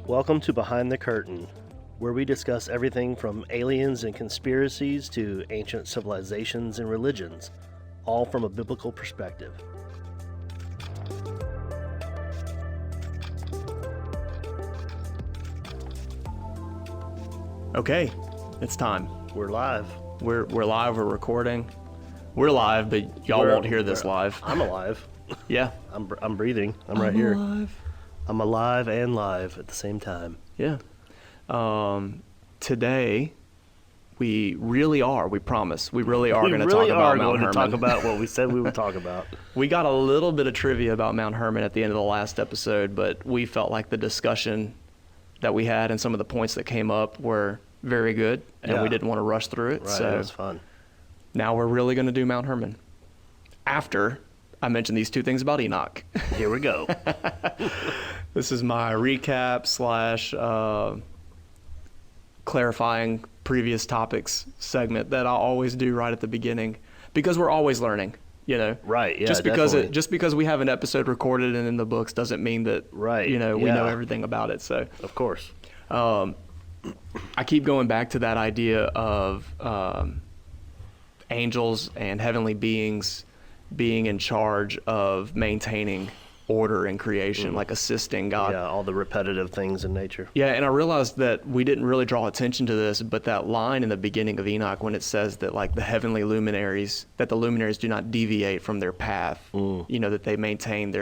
Welcome to Behind the Curtain, where we discuss everything from aliens and conspiracies to ancient civilizations and religions, all from a biblical perspective. Okay, it's time. We're live. We're live. We're recording. We're live, but y'all won't hear this live. I'm alive. Yeah, I'm breathing. I'm right here. Alive. I'm alive and live at the same time. Yeah. Today, we really are. We promise. We really are going to talk about Mount Hermon. Talk about what we said we would talk about. We got a little bit of trivia about Mount Hermon at the end of the last episode, but we felt like the discussion that we had and some of the points that came up were very good, and we didn't want to rush through it. Right, so it was fun. Now we're really going to do Mount Hermon. After I mentioned these two things about Enoch. Here we go. This is my recap / clarifying previous topics segment that I always do right at the beginning, because we're always learning, you know. Right. Yeah. Just because we have an episode recorded and in the books doesn't mean that we know everything about it. So of course, I keep going back to that idea of angels and heavenly beings being in charge of maintaining order in creation, like assisting God. Yeah, all the repetitive things in nature. Yeah, and I realized that we didn't really draw attention to this, but that line in the beginning of Enoch when it says that like the heavenly luminaries, that the luminaries do not deviate from their path, you know, that they maintain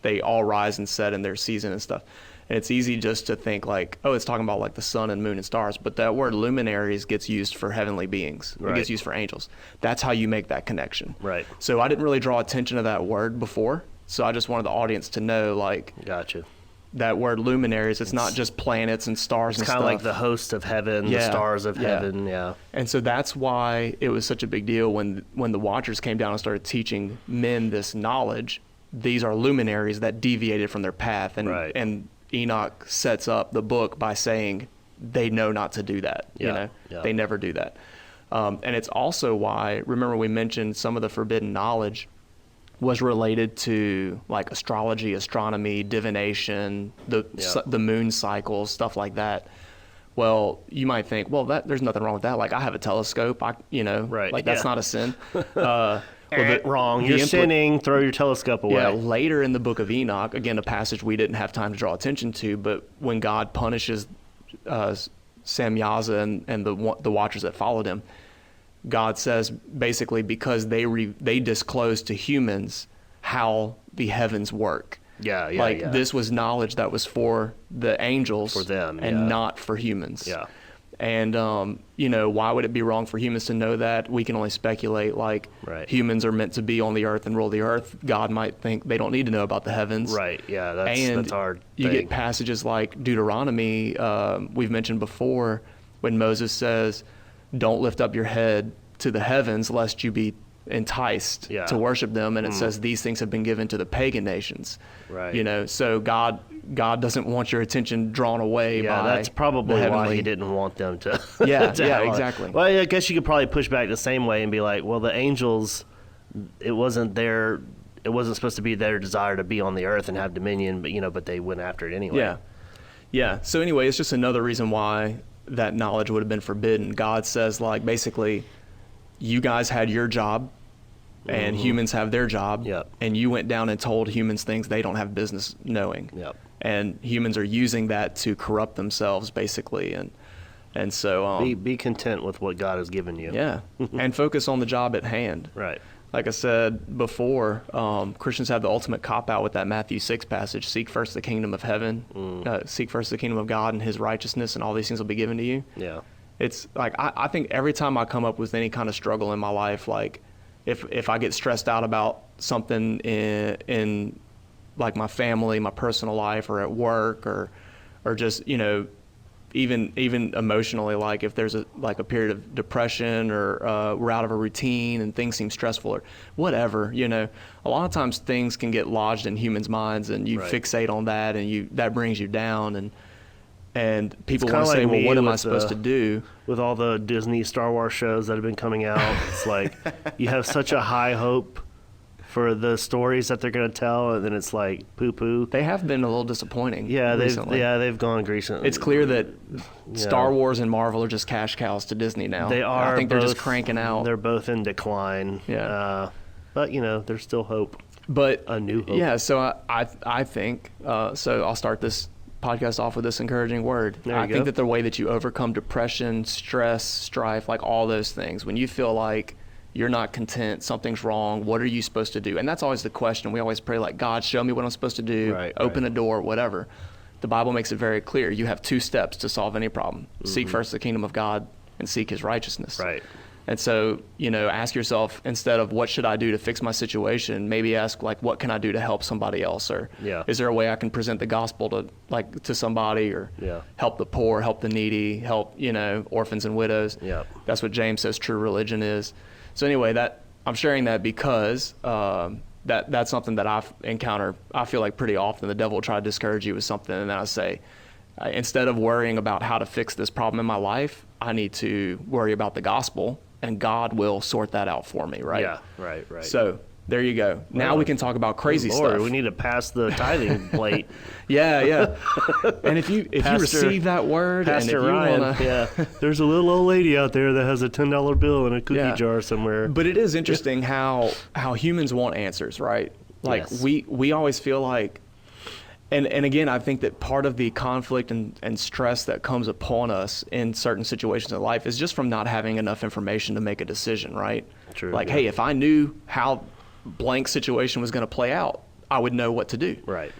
they all rise and set in their season and stuff. And it's easy just to think like, oh, it's talking about like the sun and moon and stars, but that word luminaries gets used for heavenly beings. Right. It gets used for angels. That's how you make that connection. Right. So I didn't really draw attention to that word before. So I just wanted the audience to know, like, gotcha. That word luminaries, it's not just planets and stars and stuff. It's kind of like the host of heaven, the stars of heaven, And so that's why it was such a big deal when the Watchers came down and started teaching men this knowledge. These are luminaries that deviated from their path. And Enoch sets up the book by saying they know not to do that. You know, they never do that. And it's also why, remember we mentioned some of the forbidden knowledge was related to like astrology, astronomy, divination, the moon cycles, stuff like that. Well, you might think, well, there's nothing wrong with that. Like I have a telescope, that's not a sin. Wrong. You're sinning. Throw your telescope away. Yeah. Later in the book of Enoch, again, a passage we didn't have time to draw attention to, but when God punishes Samyaza and the Watchers that followed him, God says basically because they disclosed to humans how the heavens work. This was knowledge that was for the angels, for them, and not for humans. Yeah. And why would it be wrong for humans to know that? We can only speculate. Like humans are meant to be on the earth and rule the earth. God might think they don't need to know about the heavens. Right. Yeah. That's hard. You get passages like Deuteronomy. We've mentioned before when Moses says, "Don't lift up your head to the heavens lest you be enticed to worship them," and it says these things have been given to the pagan nations. Right. You know, so God doesn't want your attention drawn away by that's probably why he didn't want them to. Exactly. Well, I guess you could probably push back the same way and be like, well, the angels, it wasn't supposed to be their desire to be on the earth and have dominion, but they went after it anyway. Yeah. So anyway, it's just another reason why that knowledge would have been forbidden. God says, like, basically, you guys had your job and humans have their job, and you went down and told humans things they don't have business knowing. And humans are using that to corrupt themselves, basically. And so be content with what God has given you. And focus on the job at hand. Right. Like I said before, Christians have the ultimate cop-out with that Matthew 6 passage, seek first the kingdom of heaven, seek first the kingdom of God and his righteousness, and all these things will be given to you. Yeah. It's like, I think every time I come up with any kind of struggle in my life, like if I get stressed out about something in like my family, my personal life, or at work, or just, even emotionally, like if there's a period of depression, or we're out of a routine and things seem stressful or whatever, a lot of times things can get lodged in humans' minds, and you fixate on that, and that brings you down, and people want to say, well, what am I supposed to do? With all the Disney Star Wars shows that have been coming out, it's like you have such a high hope for the stories that they're going to tell, and then it's like poo-poo. They have been a little disappointing. Yeah, recently. they've gone recently. It's clear that Star Wars and Marvel are just cash cows to Disney now. They are. I think they're just cranking out. They're both in decline. Yeah. But there's still hope. But a new hope. Yeah. So I think so. I'll start this podcast off with this encouraging word. I think that the way that you overcome depression, stress, strife, like all those things, when you feel like you're not content, something's wrong, what are you supposed to do? And that's always the question. We always pray like, God, show me what I'm supposed to do, open a door, whatever. The Bible makes it very clear. You have 2 steps to solve any problem. Mm-hmm. Seek first the kingdom of God and seek his righteousness. Right. And so, ask yourself, instead of what should I do to fix my situation, maybe ask like, what can I do to help somebody else? Or is there a way I can present the gospel to somebody, or help the poor, help the needy, help, orphans and widows. Yeah. That's what James says true religion is. So anyway, that I'm sharing that because that's something that I've encountered, I feel like pretty often. The devil will try to discourage you with something, and then I say, instead of worrying about how to fix this problem in my life, I need to worry about the gospel, and God will sort that out for me, right? Yeah, right. So there you go. Now we can talk about crazy stuff. We need to pass the tithing plate. Yeah. And if you receive that word, Pastor and if Ryan, you wanna, there's a little old lady out there that has a $10 bill in a cookie jar somewhere. But it is interesting how humans want answers, right? Like we always feel like, and again, I think that part of the conflict and stress that comes upon us in certain situations in life is just from not having enough information to make a decision, right? True. Like, hey, if I knew how blank situation was going to play out, I would know what to do. Right.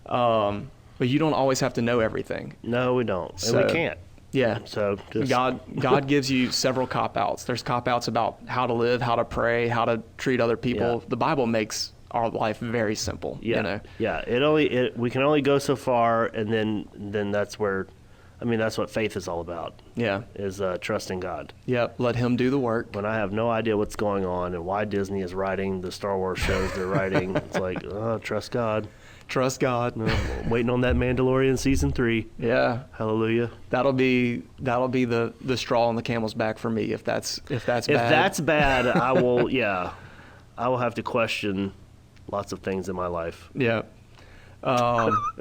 But you don't always have to know everything. No, we don't. So, and we can't. Yeah. So just... God gives you several cop-outs. There's cop-outs about how to live, how to pray, how to treat other people. The Bible makes our life very simple. Yeah. Yeah. We can only go so far, and then that's where, that's what faith is all about. Yeah. Is trusting God. Yep. Let him do the work. When I have no idea what's going on and why Disney is writing the Star Wars shows they're writing, it's like, trust God. Trust God. No, waiting on that Mandalorian season 3. Yeah. Hallelujah. That'll be the straw on the camel's back for me if that's bad. If that's bad, I will have to question lots of things in my life. Yeah.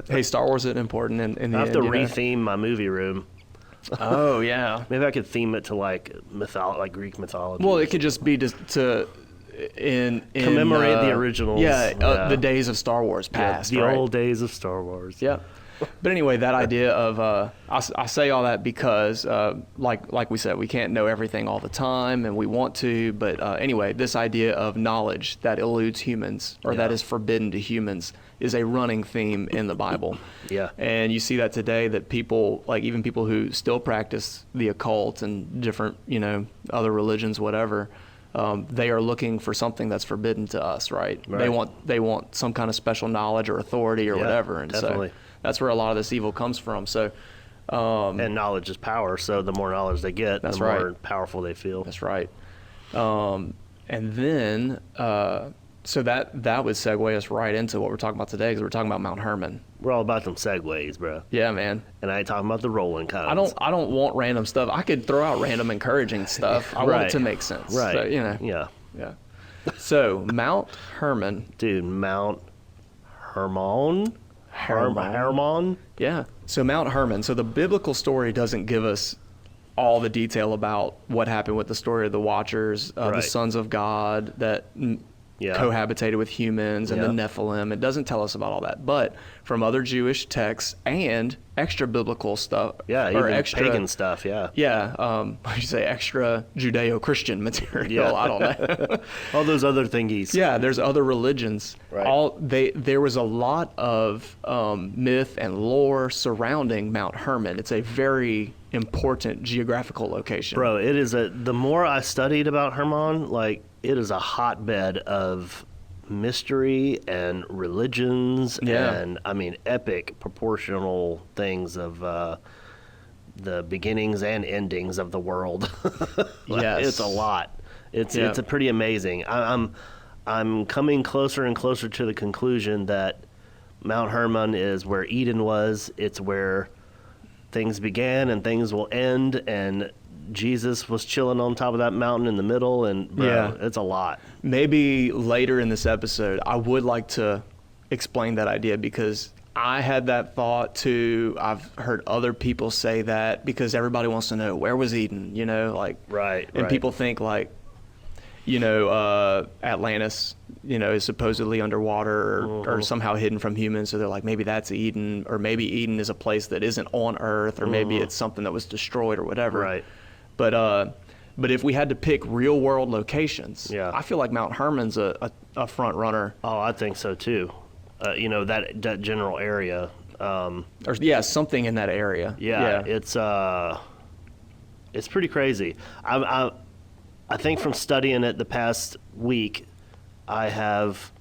Hey, Star Wars is important in the end. I have to retheme my movie room. Oh yeah. Maybe I could theme it to like Greek mythology. Well, it could just be to commemorate the originals. The days of Star Wars past. The old days of Star Wars. Yeah. But anyway, that idea of I say all that because like we said, we can't know everything all the time, and we want to. But anyway, this idea of knowledge that eludes humans or that is forbidden to humans is a running theme in the Bible. Yeah. And you see that today, that people, like even people who still practice the occult and different, other religions, whatever, they are looking for something that's forbidden to us, right? They want some kind of special knowledge or authority or whatever. And definitely. So that's where a lot of this evil comes from. So, and knowledge is power. So the more knowledge they get, the more powerful they feel. That's right. And then, so that would segue us right into what we're talking about today, because we're talking about Mount Hermon. We're all about them segues, bro. Yeah, man. And I ain't talking about the rolling kinds. I don't want random stuff. I could throw out random encouraging stuff. I want it to make sense. Right. So, Yeah. So Mount Hermon. Dude, Mount Hermon? Hermon? Yeah. So Mount Hermon. So the biblical story doesn't give us all the detail about what happened with the story of the Watchers, the sons of God that cohabitated with humans and the Nephilim. It doesn't tell us about all that. But from other Jewish texts and extra biblical stuff. Yeah, or even extra pagan stuff, yeah. Yeah, what you say, extra Judeo-Christian material. Yeah. I don't know. All those other thingies. Yeah, there's other religions. Right. There was a lot of myth and lore surrounding Mount Hermon. It's a very important geographical location. Bro, it is the more I studied about Hermon, like, it is a hotbed of mystery and religions and epic proportional things of the beginnings and endings of the world. Yes, it's a lot. It's a pretty amazing. I'm coming closer and closer to the conclusion that Mount Hermon is where Eden was. It's where things began and things will end, and Jesus was chilling on top of that mountain in the middle, and it's a lot. Maybe later in this episode, I would like to explain that idea, because I had that thought too. I've heard other people say that, because everybody wants to know, where was Eden, and people think Atlantis, is supposedly underwater or somehow hidden from humans. So they're like, maybe that's Eden, or maybe Eden is a place that isn't on Earth, or maybe it's something that was destroyed or whatever. Right. But if we had to pick real world locations, I feel like Mount Hermon's a front runner. Oh, I think so too. That general area. Something in that area. Yeah. It's pretty crazy. I think from studying it the past week, I have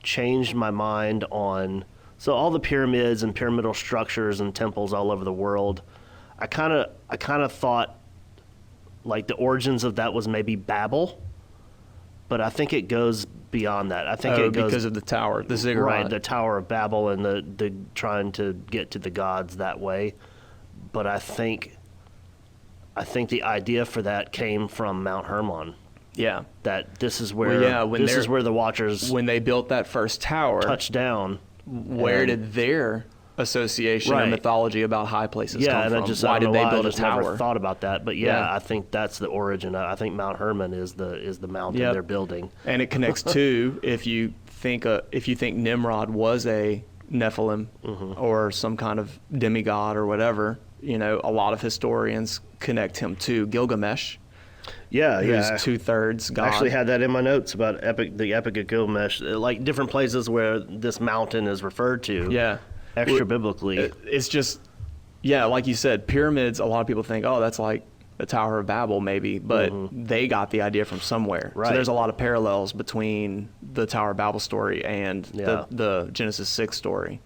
changed my mind on all the pyramids and pyramidal structures and temples all over the world. I kind of thought like the origins of that was maybe Babel, but I think it goes beyond that. I think it goes because of the tower, the ziggurat. Right, the Tower of Babel, and the trying to get to the gods that way. But I think the idea for that came from Mount Hermon. Yeah. That this is where this is where the Watchers, when they built that first tower, touched down. Where did their association and mythology about high places come from? Why did they build a tower? I never thought about that, but I think that's the origin. I think Mount Hermon is the mountain they're building, and it connects to if you think Nimrod was a Nephilim or some kind of demigod or whatever. A lot of historians connect him to Gilgamesh. Who's 2/3 God. I actually had that in my notes about the Epic of Gilgamesh, like different places where this mountain is referred to. Yeah. Extra biblically. It's just, like you said, pyramids, a lot of people think, oh, that's like the Tower of Babel maybe, but they got the idea from somewhere. Right. So there's a lot of parallels between the Tower of Babel story and the Genesis 6 story.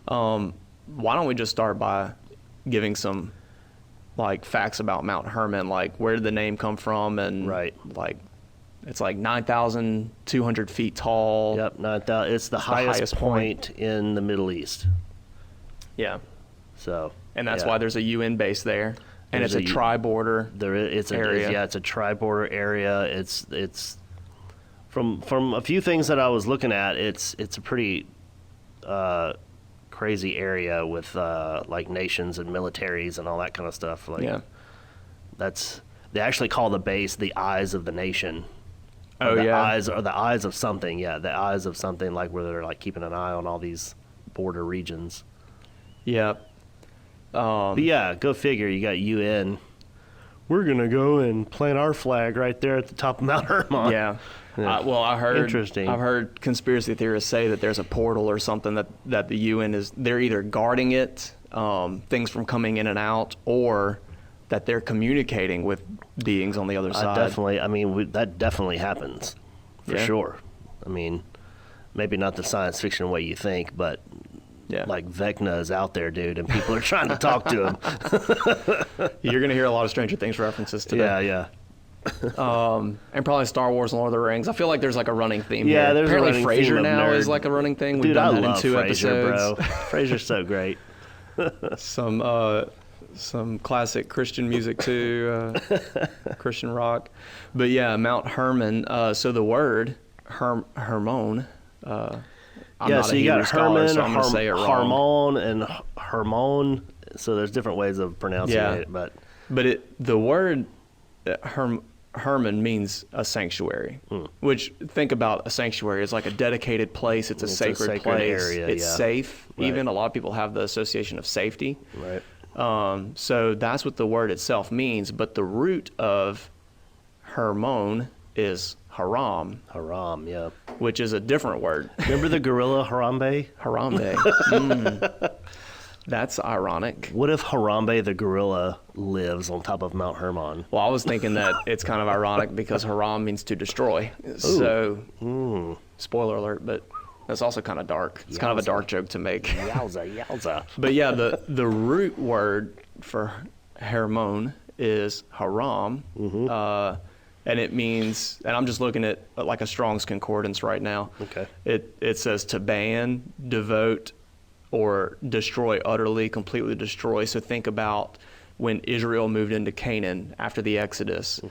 Why don't we just start by giving some facts about Mount Hermon, like where did the name come from, and it's like 9,200 feet tall. Yep, 9,000. It's the highest point in the Middle East. Yeah. So. And that's why there's a UN base there, and it's a tri-border area. It's a tri-border area. It's from a few things that I was looking at. It's a pretty crazy area with nations and militaries and all that kind of stuff. They actually call the base the eyes of the nation. Eyes or the eyes of something. Yeah, the eyes of something, like where they're keeping an eye on all these border regions. Yeah. But go figure. You got UN. We're gonna go and plant our flag right there at the top of Mount Hermon. Yeah. I heard conspiracy theorists say that there's a portal or something that the UN they're either guarding it, things from coming in and out, or that they're communicating with beings on the other side. That definitely happens, for sure. Maybe not the science fiction way you think, but Vecna is out there, dude, and people are trying to talk to him. You're going to hear a lot of Stranger Things references today. Yeah. And probably Star Wars and Lord of the Rings. I feel like there's a running theme here. There's apparently a running Frasier theme now nerd. is a running thing. We've Dude, done I that love in 2 Frasier, episodes. bro. Frasier's so great. Some classic Christian music too, Christian rock. But Mount Hermon. So the word Hermon. I'm not so a you Hebrew got scholar, Hermon, so I'm gonna say it wrong. Hermon, and Hermon. So there's different ways of pronouncing it, but the word Hermon means a sanctuary. Which, think about a sanctuary as like a dedicated place. It's a sacred place. Area, it's safe. Right. Even a lot of people have the association of safety. Right. So that's what the word itself means. But the root of Hermon is haram. Haram, yeah. Which is a different word. Remember the gorilla Harambe? Harambe. That's ironic. What if Harambe the gorilla lives on top of Mount Hermon? Well, I was thinking that it's kind of ironic because haram means to destroy. Ooh. So, spoiler alert, but that's also kind of dark. It's kind of a dark joke to make. Yowza. But the root word for Hermon is haram. And it means, and I'm just looking at like a Strong's Concordance right now. Okay. It says to ban, devote, or destroy utterly, completely destroy. So think about when Israel moved into Canaan after the Exodus,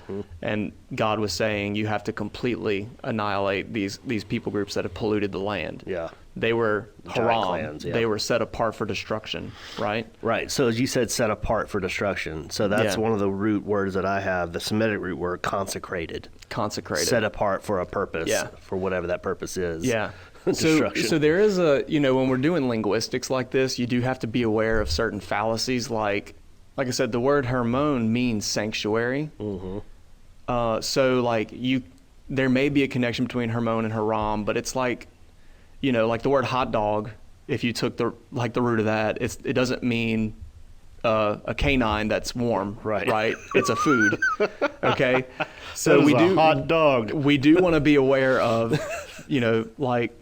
and God was saying, you have to completely annihilate these people groups that have polluted the land. Yeah. They were haram. Clans, yeah. They were set apart for destruction, right? Right. So as you said, set apart for destruction. So that's one of the root words that I have, the Semitic root word, consecrated. Consecrated. Set apart for a purpose, Yeah. for whatever that purpose is. Yeah. Destruction. So there is when we're doing linguistics like this, you do have to be aware of certain fallacies. Like I said, the word Hermon means sanctuary. So there may be a connection between Hermon and Haram, but it's like the word hot dog. If you took the root of that, it doesn't mean a canine that's warm, right? It's a food. Okay, so we do hot dog. We do want to be aware of, like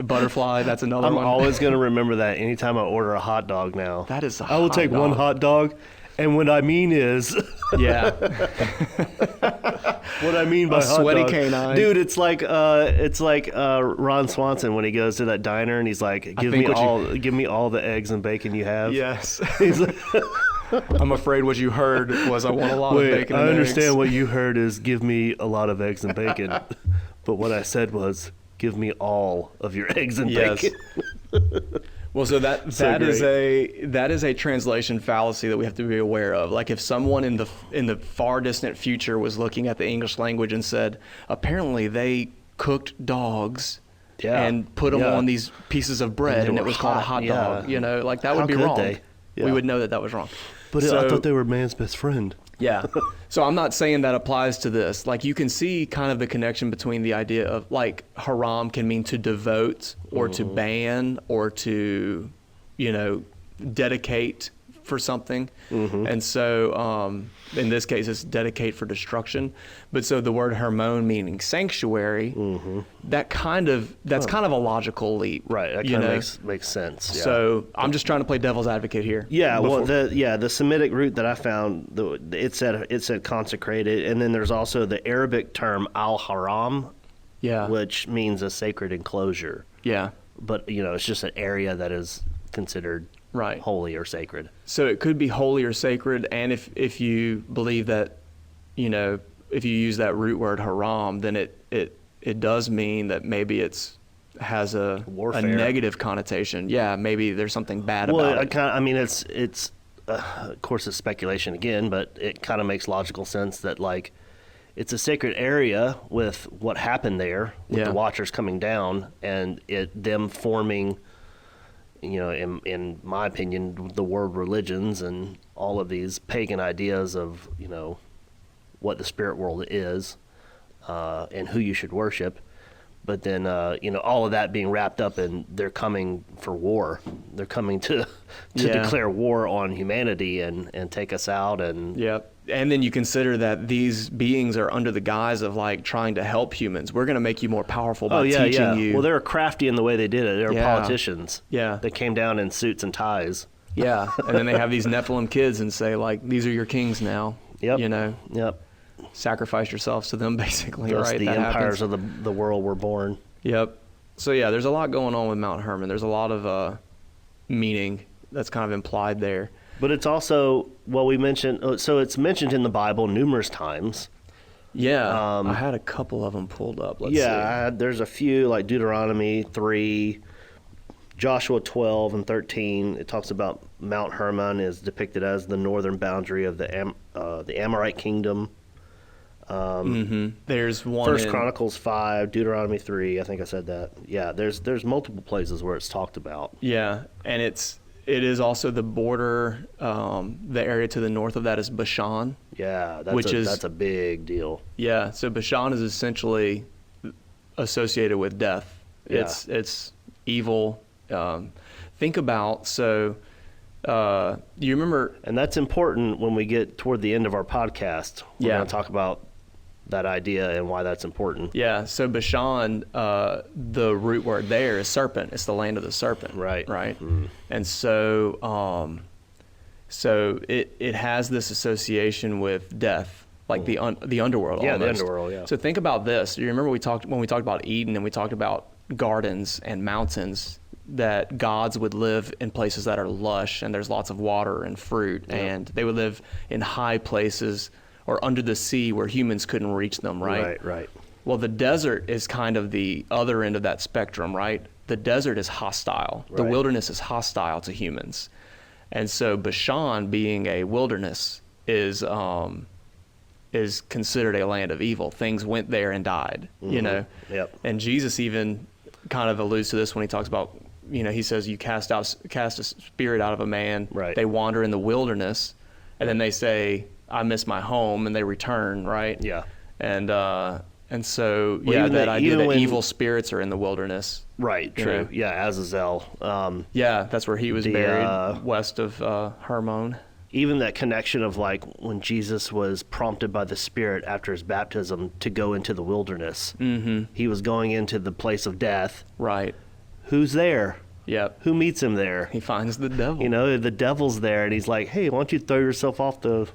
butterfly. That's another one. I'm always going to remember that anytime I order a hot dog now. That is I will take one hot dog, and what I mean is, yeah. What I mean by a hot sweaty dog, canine, dude. It's like Ron Swanson when he goes to that diner and he's like, give me all the eggs and bacon you have. Yes. He's like, I'm afraid what you heard was I want a lot of bacon. I and understand eggs. what you heard is give me a lot of eggs and bacon, but what I said was give me all of your eggs and bacon. Well, so that is a translation fallacy that we have to be aware of. Like if someone in the far distant future was looking at the English language and said, apparently they cooked dogs and put them on these pieces of bread and it was called a hot dog, that would be wrong. Yeah. We would know that was wrong. But I thought they were man's best friend. Yeah. So I'm not saying that applies to this. Like you can see kind of the connection between the idea of like haram can mean to devote or to ban or to, dedicate for something. And so in this case, it's dedicate for destruction. But so the word Hermon meaning sanctuary, that's kind of a logical leap. Right. That kind of makes sense. Yeah. So I'm just trying to play devil's advocate here. Yeah. Well, the Semitic root that I found, it said consecrated, and then there's also the Arabic term al-haram, which means a sacred enclosure. Yeah. But it's just an area that is considered holy or sacred. So it could be holy or sacred, and if you believe that, if you use that root word haram, then it does mean that maybe has a negative connotation. Yeah, maybe there's something bad about it. It's of course it's speculation again, but it kind of makes logical sense that like it's a sacred area with what happened there with the Watchers coming down and them forming, in my opinion, the world religions and all of these pagan ideas of, what the spirit world is and who you should worship. But then, all of that being wrapped up in they're coming for war. They're coming to declare war on humanity and take us out. And and then you consider that these beings are under the guise of like trying to help humans. We're going to make you more powerful by teaching you. Well, they were crafty in the way they did it. They were politicians. Yeah. They came down in suits and ties. Yeah. And then they have these Nephilim kids and say like, these are your kings now. Yep. Yep. Sacrifice yourselves to them, basically, Thus right? The empires of the world were born. Yep. So yeah, there's a lot going on with Mount Hermon. There's a lot of meaning that's kind of implied there. But it's also, we mentioned, so it's mentioned in the Bible numerous times. Yeah, I had a couple of them pulled up. Let's see. There's a few, like Deuteronomy 3, Joshua 12 and 13. It talks about Mount Hermon is depicted as the northern boundary of the Amorite kingdom. There's one First Chronicles 5, Deuteronomy 3. I think I said that. Yeah, there's multiple places where it's talked about. Yeah, and it is also the border. The area to the north of that is Bashan. Yeah, that's a big deal. Yeah, so Bashan is essentially associated with death. Yeah. It's evil. Think about you remember, and that's important when we get toward the end of our podcast. We're going to talk about that idea and why that's important. Yeah, so Bashan, the root word there is serpent. It's the land of the serpent. Right. And so it has this association with death, like the underworld. Yeah, almost. The underworld. Yeah. So think about this. You remember when we talked about Eden and we talked about gardens and mountains. that gods would live in places that are lush and there's lots of water and fruit, and they would live in high places or under the sea where humans couldn't reach them, right? Right. Well, the desert is kind of the other end of that spectrum, right? The desert is hostile. The wilderness is hostile to humans. And so Bashan, being a wilderness, is considered a land of evil. Things went there and died, you know? Yep. And Jesus even kind of alludes to this when he talks about, you know, he says you cast a spirit out of a man. Right. They wander in the wilderness, and then they say, I miss my home, and they return, right? Yeah. And so, Well, that idea that evil spirits are in the wilderness. Right, true. know? Yeah, Azazel. Yeah, that's where he was buried, west of Hermon. Even that connection of like when Jesus was prompted by the Spirit after his baptism to go into the wilderness. Mm-hmm. He was going into the place of death. Right. Who's there? Yep. Who meets him there? He finds the devil. You know, the devil's there, and he's like, hey, why don't you throw yourself off the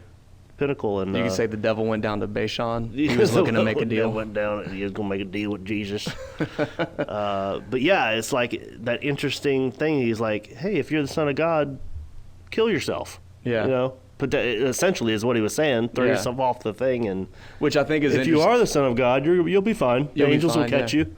pinnacle? And you can say the devil went down to Bashan. He was looking to make a deal. Went down, and he was going to make a deal with Jesus. But yeah, it's like that interesting thing. He's like, hey, if you're the Son of God, kill yourself. Yeah. You know, but that essentially is what he was saying. Throw yourself off the thing, and which I think is if you are the Son of God, you'll be fine. The angels will catch you.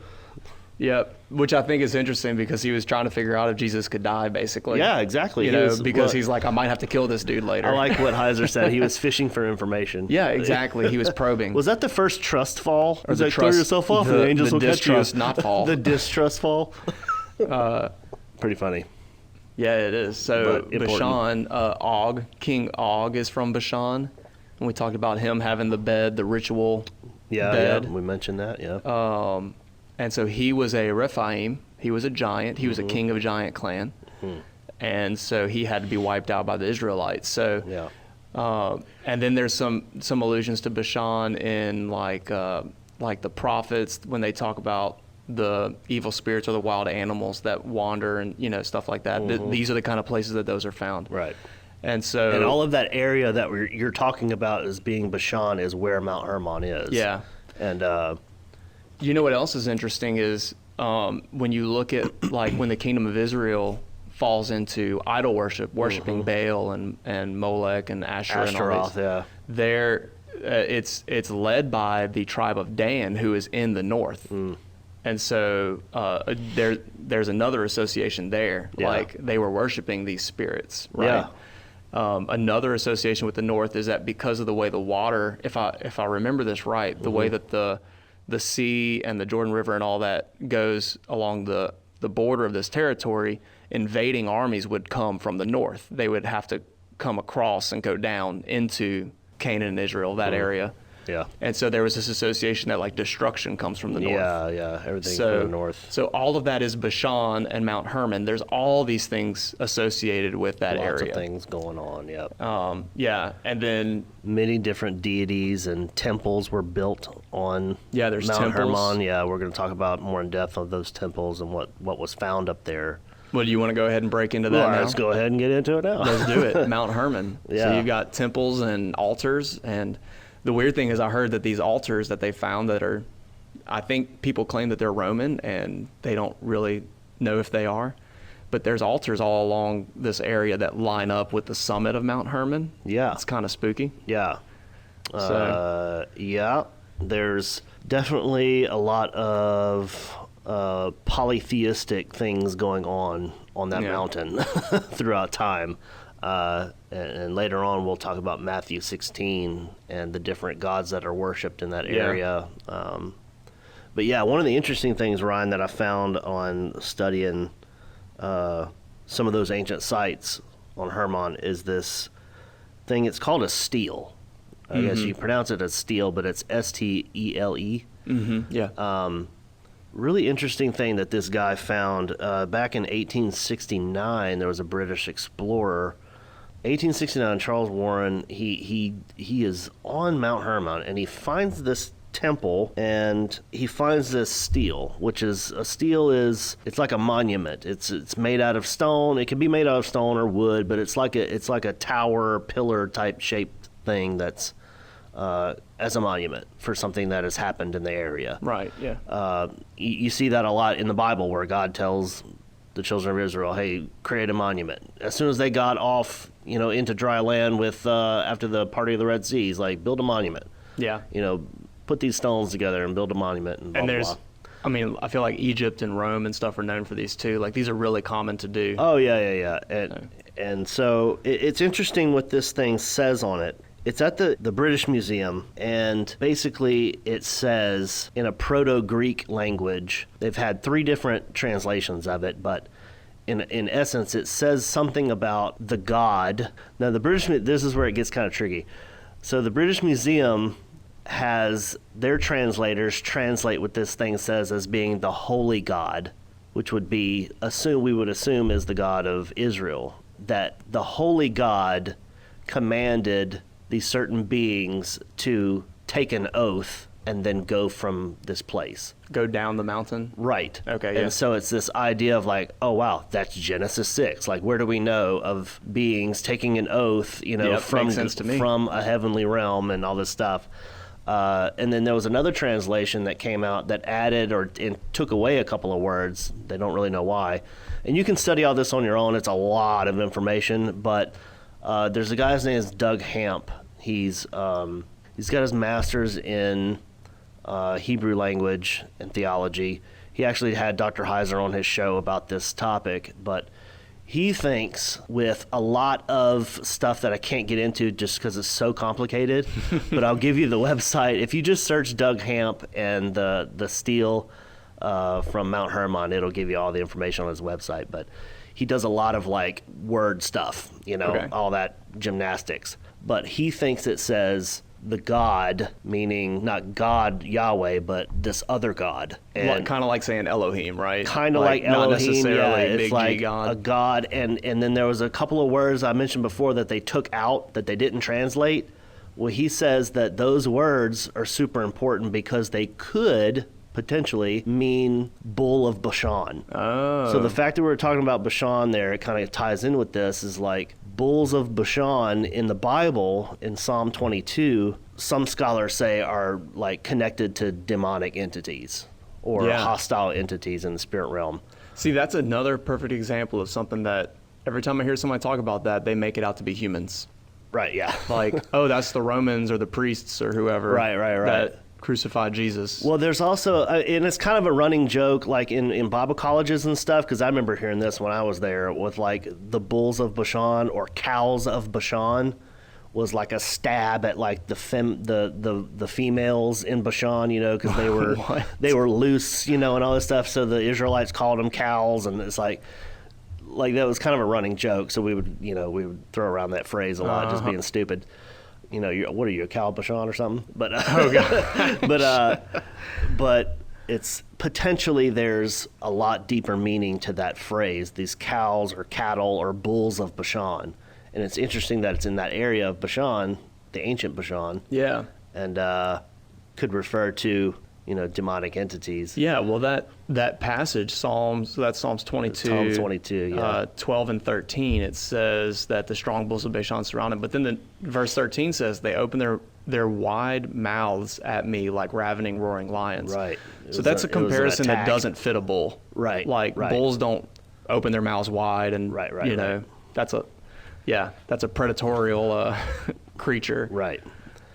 Yep. Which I think is interesting because he was trying to figure out if Jesus could die, basically. Yeah, exactly. You know, because he's like, I might have to kill this dude later. I like what Heiser said. He was fishing for information. Yeah, exactly. He was probing. Was that the first trust fall? Or the throw yourself off and the angels will catch you? The distrust not fall. The distrust fall? Pretty funny. Yeah, it is. So Bashan, King Og is from Bashan. And we talked about him having the bed, the ritual bed. Yeah, we mentioned that, yeah. And so he was a Rephaim. He was a giant. He was a king of a giant clan. Mm-hmm. And so he had to be wiped out by the Israelites. So, and then there's some allusions to Bashan in like the prophets when they talk about the evil spirits or the wild animals that wander and, you know, stuff like that. Mm-hmm. These are the kind of places that those are found. Right. And so... And all of that area that you're talking about as being Bashan is where Mount Hermon is. Yeah. And... you know what else is interesting is when you look at like when the kingdom of Israel falls into idol worshiping Baal and Molech and Asherah and all these, there it's led by the tribe of Dan, who is in the north. And so there's another association there. Like they were worshiping these spirits, right? Another association with the north is that because of the way the water, if I remember this right, the way that the sea and the Jordan River and all that goes along the border of this territory, invading armies would come from the north. They would have to come across and go down into Canaan and Israel, that area. Yeah. And so there was this association that like destruction comes from the north. Yeah, everything from the north. So all of that is Bashan and Mount Hermon. There's all these things associated with that area. Lots of things going on, yeah. And then many different deities and temples were built on there's Mount temples. Hermon. Yeah, we're going to talk about more in depth of those temples and what was found up there. Well, do you want to go ahead and break into that now? Let's go ahead and get into it now. Let's do it. Mount Hermon. Yeah. So you've got temples and altars, and the weird thing is I heard that these altars that they found that are, I think people claim that they're Roman, and they don't really know if they are. But there's altars all along this area that line up with the summit of Mount Hermon. Yeah. It's kind of spooky. Yeah. So. There's definitely a lot of polytheistic things going on that mountain throughout time. And later on, we'll talk about Matthew 16 and the different gods that are worshipped in that area. But yeah, one of the interesting things, Ryan, that I found on studying some of those ancient sites on Hermon is this thing. It's called a stele. I guess you pronounce it as stele, but it's S-T-E-L-E. Mm-hmm. Yeah. Really interesting thing that this guy found back in 1869. There was a British explorer. 1869, Charles Warren. He is on Mount Hermon, and he finds this temple, and he finds this stele, which is a stele it's like a monument. It's made out of stone. It can be made out of stone or wood, but it's like a tower pillar type shaped thing that's as a monument for something that has happened in the area. Right, yeah. You see that a lot in the Bible where God tells the children of Israel, hey, create a monument. As soon as they got off, into dry land with after the party of the Red Sea, he's like, build a monument. Yeah. Put these stones together and build a monument. And blah, and blah, there's, blah. I mean, I feel like Egypt and Rome and stuff are known for these too. Like these are really common to do. Oh, yeah. And so it's interesting what this thing says on it. It's at the British Museum, and basically it says in a Proto-Greek language. They've had 3 different translations of it, but in essence, it says something about the god. Now, this is where it gets kind of tricky. So the British Museum has their translators translate what this thing says as being the holy god, which would be we would assume is the God of Israel. That the holy God commanded these certain beings to take an oath and then go from this place. Go down the mountain? Right. Okay, yeah. And so it's this idea of like, oh, wow, that's Genesis 6. Like, where do we know of beings taking an oath, from a heavenly realm and all this stuff? And then there was another translation that came out that added and took away a couple of words. They don't really know why. And you can study all this on your own. It's a lot of information, but there's a guy's name is Doug Hamp. He's got his master's in Hebrew language and theology. He actually had Dr. Heiser on his show about this topic, but he thinks with a lot of stuff that I can't get into just because it's so complicated, but I'll give you the website. If you just search Doug Hamp and the steel from Mount Hermon, it'll give you all the information on his website. But he does a lot of like word stuff, Okay. all that gymnastics. But he thinks it says the God, meaning not God Yahweh, but this other God. And kind of like saying Elohim, right? Kind of like not Elohim, necessarily it's big like G God. a God. And then there was a couple of words I mentioned before that they took out, that they didn't translate. Well, he says that those words are super important because they could potentially mean bull of Bashan. Oh. So the fact that we're talking about Bashan there, it kind of ties in with this, is like bulls of Bashan in the Bible, in Psalm 22, some scholars say are like connected to demonic entities or hostile entities in the spirit realm. See, that's another perfect example of something that every time I hear somebody talk about that, they make it out to be humans. Right, yeah. Like, oh, that's the Romans or the priests or whoever. Right. That crucified Jesus. Well, there's also, and it's kind of a running joke, like in Bible colleges and stuff, because I remember hearing this when I was there, with like the bulls of Bashan or cows of Bashan was like a stab at like the females in Bashan, because they were loose, and all this stuff. So the Israelites called them cows, and it's like that was kind of a running joke. So we would throw around that phrase a lot, just being stupid. What are you, a cow Bashan or something? But oh god, but it's potentially there's a lot deeper meaning to that phrase. These cows or cattle or bulls of Bashan, and it's interesting that it's in that area of Bashan, the ancient Bashan. Yeah, and could refer to demonic entities. Yeah, well that passage, Psalms 22. Psalm 22, yeah. 12 and 13, it says that the strong bulls of Bashan surround him. But then the verse 13 says they open their wide mouths at me like ravening, roaring lions. Right. So that's a comparison that doesn't fit a bull. Right. Like bulls don't open their mouths wide, and right. that's a predatorial creature. Right.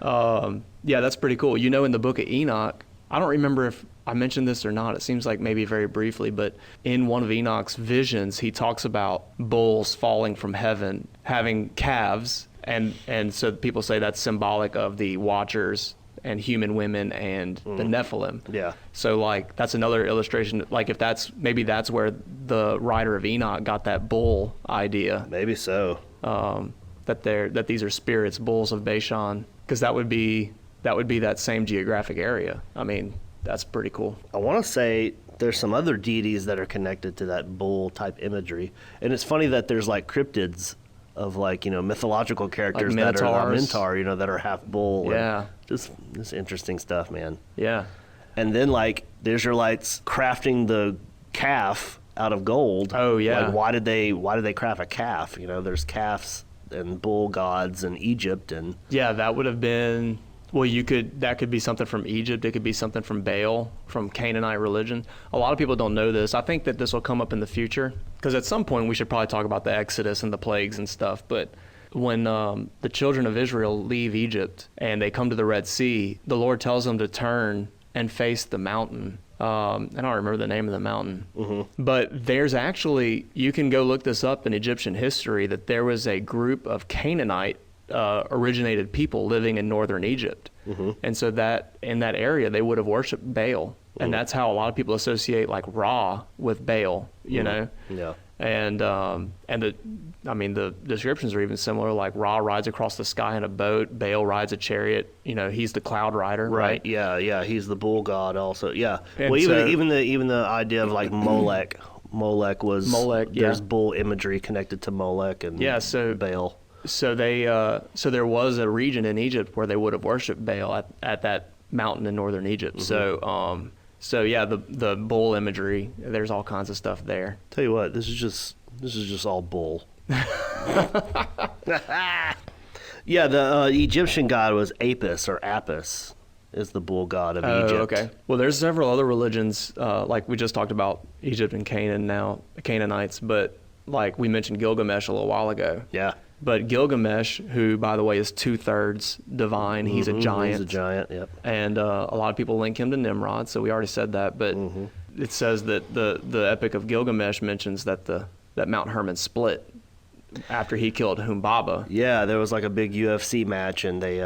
Yeah, that's pretty cool. In the book of Enoch, I don't remember if I mentioned this or not. It seems like maybe very briefly, but in one of Enoch's visions, he talks about bulls falling from heaven, having calves, and so people say that's symbolic of the Watchers and human women and the Nephilim. Yeah. So like that's another illustration. Like if that's where the writer of Enoch got that bull idea. Maybe so. That these are spirits, bulls of Bashan, because that would be that same geographic area. I mean, that's pretty cool. I want to say there's some other deities that are connected to that bull type imagery. And it's funny that there's like cryptids of like, mythological characters like that are Minotaur, that are half bull. Yeah. Just interesting stuff, man. Yeah. And then like the Israelites crafting the calf out of gold. Oh yeah. Like why did they craft a calf? There's calves and bull gods in Egypt, and yeah, that would have been Well, that could be something from Egypt. It could be something from Baal, from Canaanite religion. A lot of people don't know this. I think that this will come up in the future, because at some point we should probably talk about the Exodus and the plagues and stuff. But when the children of Israel leave Egypt and they come to the Red Sea, the Lord tells them to turn and face the mountain. I don't remember the name of the mountain. Mm-hmm. But there's actually, you can go look this up in Egyptian history, that there was a group of Canaanite originated people living in northern Egypt. Mm-hmm. And so that in that area they would have worshipped Baal. And that's how a lot of people associate like Ra with Baal, you know? Yeah. And the descriptions are even similar. Like Ra rides across the sky in a boat, Baal rides a chariot. You know, he's the cloud rider. Right. Yeah. He's the bull god also. Yeah. And well, even the idea of like Molech. There's bull imagery connected to Molech and Baal. So there was a region in Egypt where they would have worshipped Baal at that mountain in northern Egypt. Mm-hmm. So yeah, the bull imagery, there's all kinds of stuff there. Tell you what, this is just all bull. Yeah, the Egyptian god was Apis, or Apis is the bull god of Egypt. Okay. Well, there's several other religions, like we just talked about Egypt and Canaan now, Canaanites, but like we mentioned Gilgamesh a little while ago. Yeah. But Gilgamesh, who, by the way, is 2/3 divine, he's a giant. He's a giant, yep. And a lot of people link him to Nimrod, so we already said that. But it says that the Epic of Gilgamesh mentions that that Mount Hermon split after he killed Humbaba. Yeah, there was like a big UFC match, and they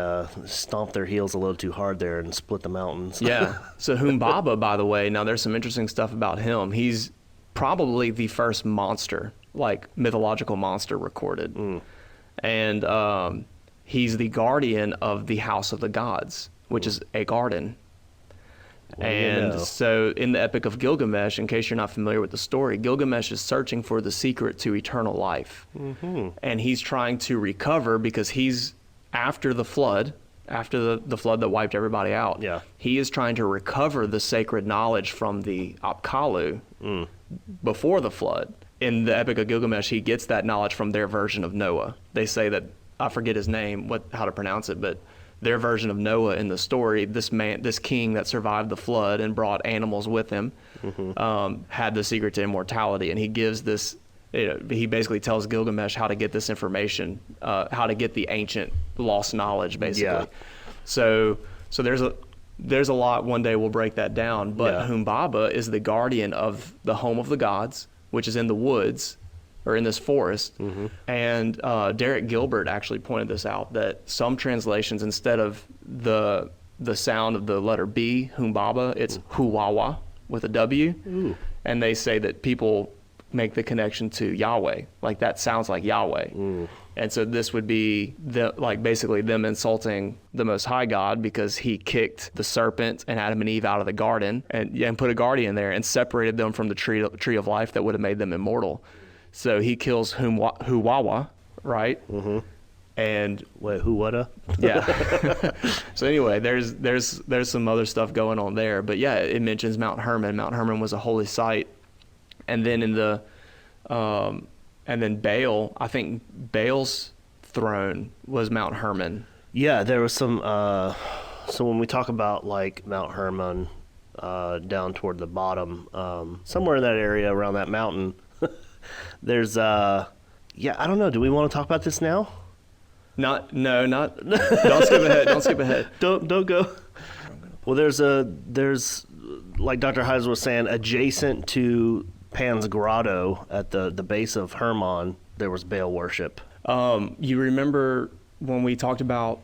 stomped their heels a little too hard there and split the mountains. Yeah. So Humbaba, by the way, now there's some interesting stuff about him. He's probably the first monster, like mythological monster recorded. And he's the guardian of the house of the gods, which is a garden. And so in the Epic of Gilgamesh, in case you're not familiar with the story, Gilgamesh is searching for the secret to eternal life. Mm-hmm. And he's trying to recover because he's after the flood, after the flood that wiped everybody out. Yeah. He is trying to recover the sacred knowledge from the Apkallu before the flood. In the Epic of Gilgamesh, he gets that knowledge from their version of Noah. They say that, I forget his name, how to pronounce it, but their version of Noah in the story, this king that survived the flood and brought animals with him, had the secret to immortality. And he gives this, he basically tells Gilgamesh how to get this information, how to get the ancient lost knowledge, basically. Yeah. So there's a lot. One day we'll break that down. But Humbaba is the guardian of the home of the gods, which is in the woods, or in this forest. Mm-hmm. And Derek Gilbert actually pointed this out, that some translations, instead of the sound of the letter B, Humbaba, it's Huwawa with a W. Ooh. And they say that people make the connection to Yahweh, like that sounds like Yahweh. And so this would be basically them insulting the Most High God, because he kicked the serpent and Adam and Eve out of the garden and put a guardian there and separated them from the tree of life that would have made them immortal. So he kills Huwawa, right? Mm-hmm. And wait, Huwada? Yeah. So anyway, there's some other stuff going on there, but yeah, it mentions Mount Hermon. Mount Hermon was a holy site, and then and then Baal, I think Baal's throne was Mount Hermon. Yeah, there was some. So when we talk about like Mount Hermon, down toward the bottom, somewhere in that area around that mountain, there's I don't know. Do we want to talk about this now? Not. Don't skip ahead. Don't skip ahead. Don't go. Well, there's like Dr. Heiser was saying, adjacent to Pan's Grotto at the base of Hermon, there was Baal worship. You remember when we talked about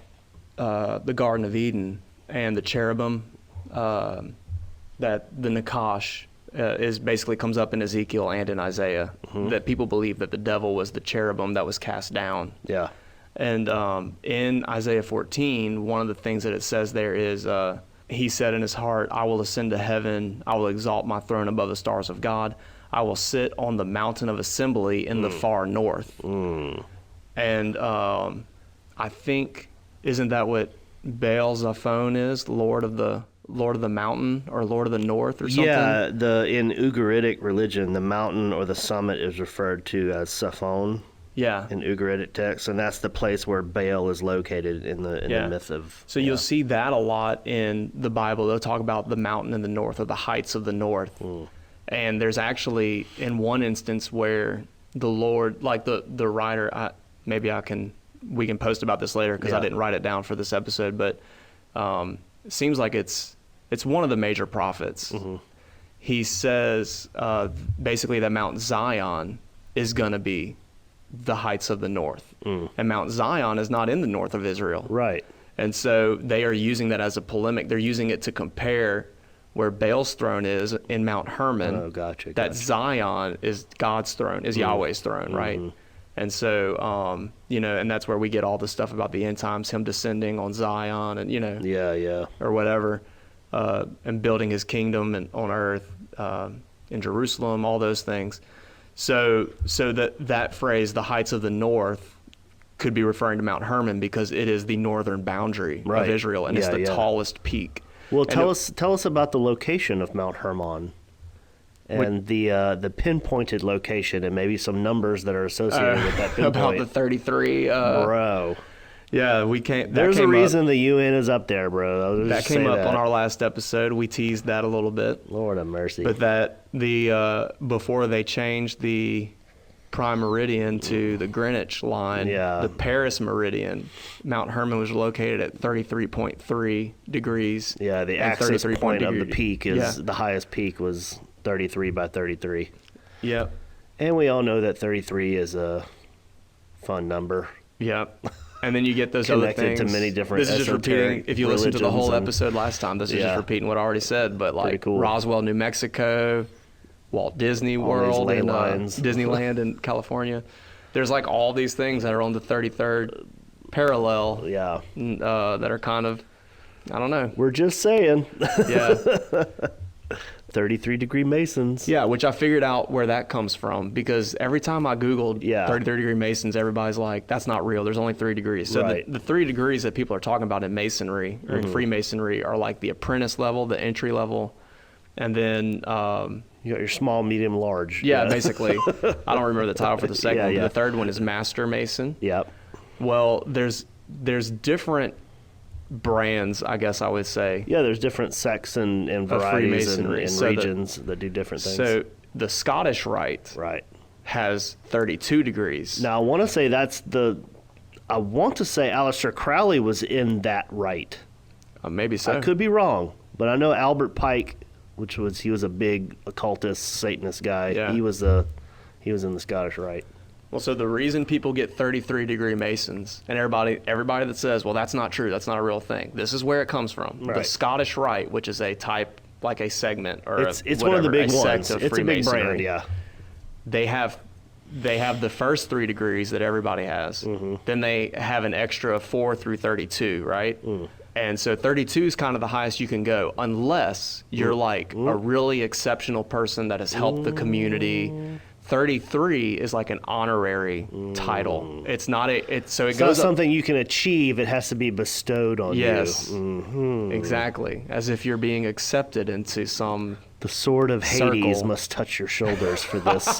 the Garden of Eden and the cherubim, that the Nakash is basically comes up in Ezekiel and in Isaiah, that people believe that the devil was the cherubim that was cast down. Yeah. And in Isaiah 14, one of the things that it says there is, he said in his heart, I will ascend to heaven, I will exalt my throne above the stars of God, I will sit on the mountain of assembly in the far north. And I think, isn't that what Baal Zephon is, Lord of the mountain, or Lord of the north, or something? Yeah, in Ugaritic religion, the mountain or the summit is referred to as Zephon. Yeah. In Ugaritic texts, and that's the place where Baal is located in the myth of. So you'll see that a lot in the Bible. They'll talk about the mountain in the north or the heights of the north. And there's actually in one instance where the Lord, like the writer, we can post about this later because I didn't write it down for this episode, but it seems like it's one of the major prophets. He says basically that Mount Zion is going to be the heights of the north. And Mount Zion is not in the north of Israel. Right. And so they are using that as a polemic. They're using it to compare where Baal's throne is in Mount Hermon. Oh, gotcha. That Zion is God's throne, is Yahweh's throne, right? And so, and that's where we get all the stuff about the end times, him descending on Zion and, or whatever, and building his kingdom on earth, in Jerusalem, all those things. So that phrase, the heights of the north, could be referring to Mount Hermon because it is the northern boundary of Israel, and it's the tallest peak. Well, tell us about the location of Mount Hermon, and the pinpointed location, and maybe some numbers that are associated with that pinpoint. About the 33. Bro. Yeah, we can't. There's a reason the UN is up there, bro. That came up on our last episode. We teased that a little bit. Lord have mercy. But before they changed the prime meridian to the Greenwich line, the Paris meridian, Mount Hermon was located at 33.3 degrees. Yeah, the axis point of the peak is the highest peak was 33 by 33. Yep. And we all know that 33 is a fun number. Yep. And then you get those other things. Connected to many different This is just repeating, if you listen to the whole episode last time, this is just repeating what I already said. But like Roswell, New Mexico, Walt Disney World, and Disneyland in California. There's like all these things that are on the 33rd parallel. Yeah. That are kind of, I don't know. We're just saying. Yeah. 33-degree Masons. Yeah, which I figured out where that comes from because every time I Googled 33-degree Masons, everybody's like, that's not real. There's only 3 degrees. So the 3 degrees that people are talking about in Masonry or in Freemasonry are like the apprentice level, the entry level, and then... you got your small, medium, large. Yeah, basically. I don't remember the title for the second one. But the third one is Master Mason. Yep. Well, there's different brands, I guess I would say. Yeah, there's different sects and varieties and regions that do different things. So the Scottish Rite has 32 degrees. Now, I want to say Aleister Crowley was in that rite. Maybe so. I could be wrong, but I know Albert Pike, he was a big occultist, Satanist guy. Yeah. He was in the Scottish Rite. Well, so the reason people get 33-degree Masons, and everybody that says, well, that's not true, that's not a real thing, this is where it comes from. Right. The Scottish Rite, which is a type, like a segment, or it's one of the big ones. It's a big brand, yeah. They have the first 3 degrees that everybody has. Then they have an extra 4 through 32, right? And so 32 is kind of the highest you can go, unless you're like a really exceptional person that has helped the community. 33 is like an honorary title. It's not so it goes something you can achieve. It has to be bestowed on you. Yes, exactly. As if you're being accepted into some. The sword of Hades circle. Must touch your shoulders for this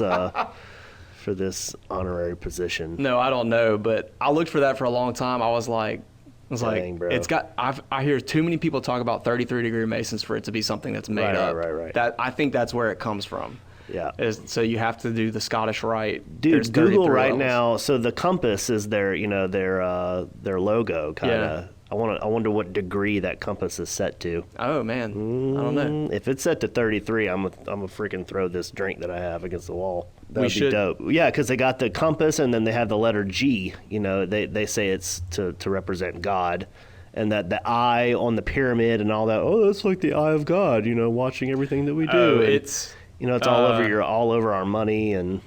for this honorary position. No, I don't know, but I looked for that for a long time. I was like, bro. It's got. I hear too many people talk about 33-degree Masons for it to be something that's made up. Right. That I think that's where it comes from. Yeah. So you have to do the Scottish Rite. Dude, Google right now. So the compass is their logo kind of. I wonder what degree that compass is set to. Oh man, I don't know. If it's set to 33, I'm a freaking throw this drink that I have against the wall. That'd be dope. Yeah, because they got the compass and then they have the letter G. They say it's to represent God. And that the eye on the pyramid and all that. Oh, that's like the eye of God. Watching everything that we do. It's all over our money and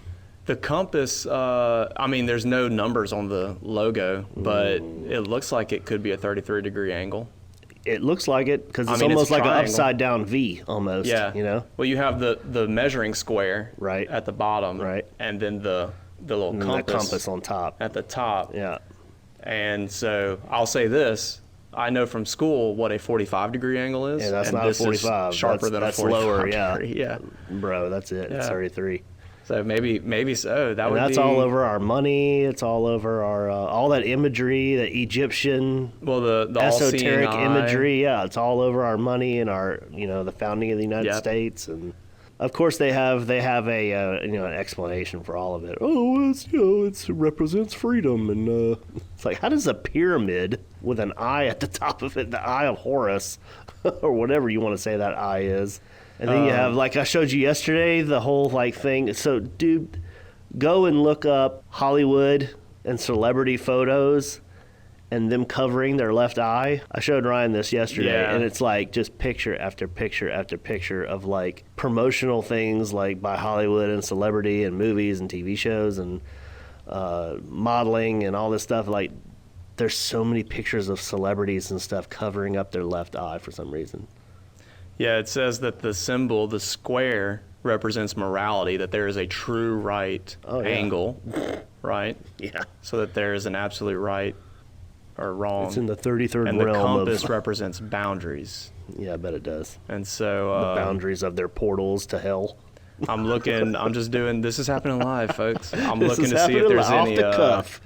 the compass. There's no numbers on the logo, but it looks like it could be a 33-degree angle. It looks like it because it's almost like an upside down V almost. Yeah. Well, you have the measuring square at the bottom, and then the little compass on top at the top. Yeah. And so I'll say this. I know from school what a 45-degree angle is. Yeah, that's and not a 45. Sharper than that's a 45 lower, degree. Yeah. Bro, that's it. It's 33. So maybe so. That's all over our money. It's all over our all that imagery, the Egyptian, the esoteric imagery. Yeah, it's all over our money and our the founding of the United States, and of course they have a an explanation for all of it. Oh, it represents freedom, and it's like, how does a pyramid with an eye at the top of it, the Eye of Horus, or whatever you want to say that eye is. And then you have, like I showed you yesterday, the whole thing. So, dude, go and look up Hollywood and celebrity photos and them covering their left eye. I showed Ryan this yesterday, and it's like just picture after picture after picture of like promotional things like by Hollywood and celebrity and movies and TV shows and modeling and all this stuff. Like, there's so many pictures of celebrities and stuff covering up their left eye for some reason. Yeah, it says that the symbol, the square, represents morality, that there is a true right angle, right? Yeah. So that there is an absolute right or wrong. It's in the 33rd and realm. And the compass represents boundaries. Yeah, I bet it does. And so... the boundaries of their portals to hell. I'm just doing... This is happening live, folks. I'm looking to see if there's any... Off the cuff.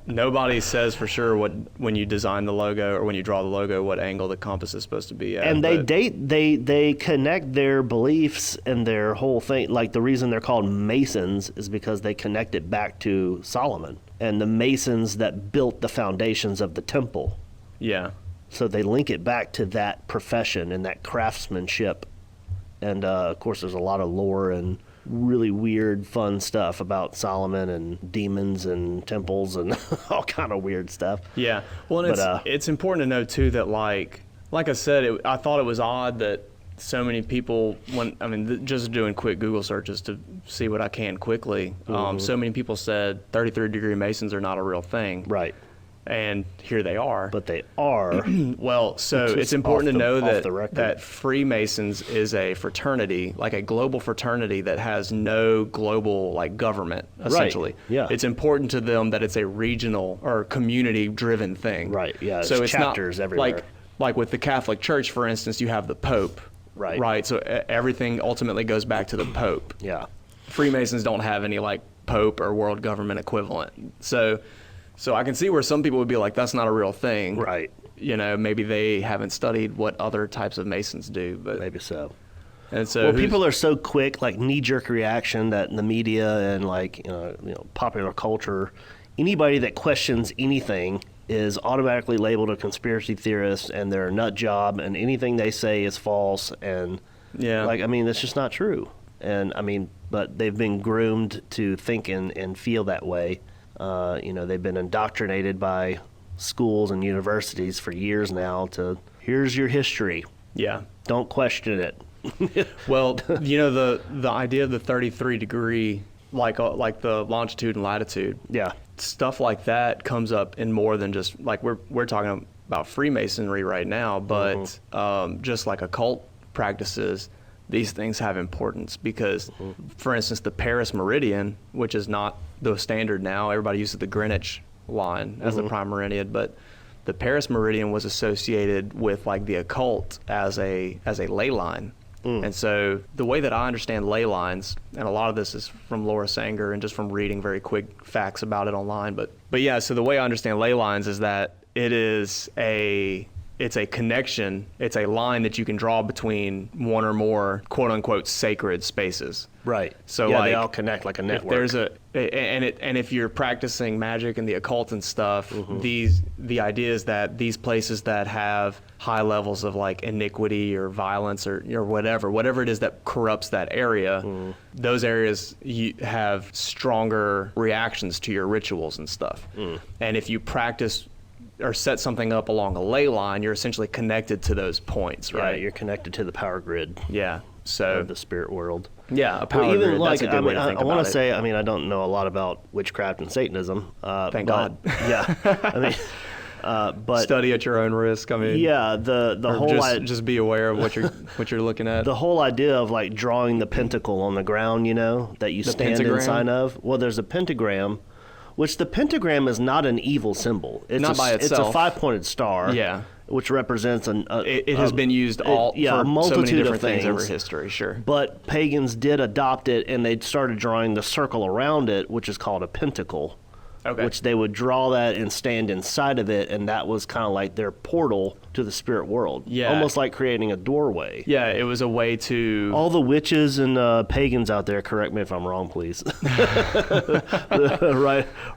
Nobody says for sure when you design the logo or when you draw the logo what angle the compass is supposed to be at. And they connect their beliefs and their whole thing. Like, the reason they're called Masons is because they connect it back to Solomon and the Masons that built the foundations of the temple. Yeah. So they link it back to that profession and that craftsmanship. And of course, there's a lot of lore and really weird, fun stuff about Solomon and demons and temples and all kind of weird stuff. Yeah. Well, and it's important to know too that like I said, I thought it was odd that so many people, just doing quick Google searches to see what I can quickly, so many people said 33rd-degree Masons are not a real thing. Right. And here they are. But they are. Well, so it's important to know that Freemasons is a fraternity, like a global fraternity that has no global government, essentially. Right. Yeah. It's important to them that it's a regional or community-driven thing. Right. Yeah. So it's chapters not everywhere. Like with the Catholic Church, for instance, you have the Pope. Right. Right. So everything ultimately goes back to the Pope. Yeah. Freemasons don't have any Pope or world government equivalent. So I can see where some people would be like, that's not a real thing. Right. Maybe they haven't studied what other types of Masons do, but maybe so. And so people are so quick, knee-jerk reaction that in the media and popular culture, anybody that questions anything is automatically labeled a conspiracy theorist and they're a nut job and anything they say is false and that's just not true. And but they've been groomed to think and feel that way. They've been indoctrinated by schools and universities for years now to, here's your history. Yeah. Don't question it. Well, the idea of the 33 degree, like the longitude and latitude. Yeah. Stuff like that comes up in more than just, we're talking about Freemasonry right now, but just like occult practices, these things have importance because, for instance, the Paris meridian, which is not the standard now, everybody uses the Greenwich line as the prime meridian, but the Paris meridian was associated with the occult as a ley line. And so the way that I understand ley lines, and a lot of this is from Laura Sanger and just from reading very quick facts about it online, but yeah, so the way I understand ley lines is that it's a connection, it's a line that you can draw between one or more quote unquote sacred spaces. Right. So they all connect like a network. And if you're practicing magic and the occult and stuff, the idea is that these places that have high levels of iniquity or violence or whatever it is that corrupts that area, those areas have stronger reactions to your rituals and stuff. And if you practice or set something up along a ley line, you're essentially connected to those points, right? Yeah, you're connected to the power grid. Yeah. So of the spirit world. Yeah, a power grid. That's a good way to think about it. I want to say, I don't know a lot about witchcraft and Satanism. Thank God. Yeah. But study at your own risk. Yeah, the whole just be aware of what you're looking at. The whole idea of drawing the pentacle on the ground, that you stand inside of. Well, there's a pentagram. Which the pentagram is not an evil symbol. It's not by itself. It's a 5-pointed star. Yeah. which represents it has been used for a multitude so many different of things over things. history, sure. But pagans did adopt it, and they started drawing the circle around it, which is called a pentacle. Okay. Which they would draw that and stand inside of it, and that was kind of like their portal to the spirit world. Yeah. Almost like creating a doorway. Yeah, it was a way to... All the witches and pagans out there, correct me if I'm wrong, please.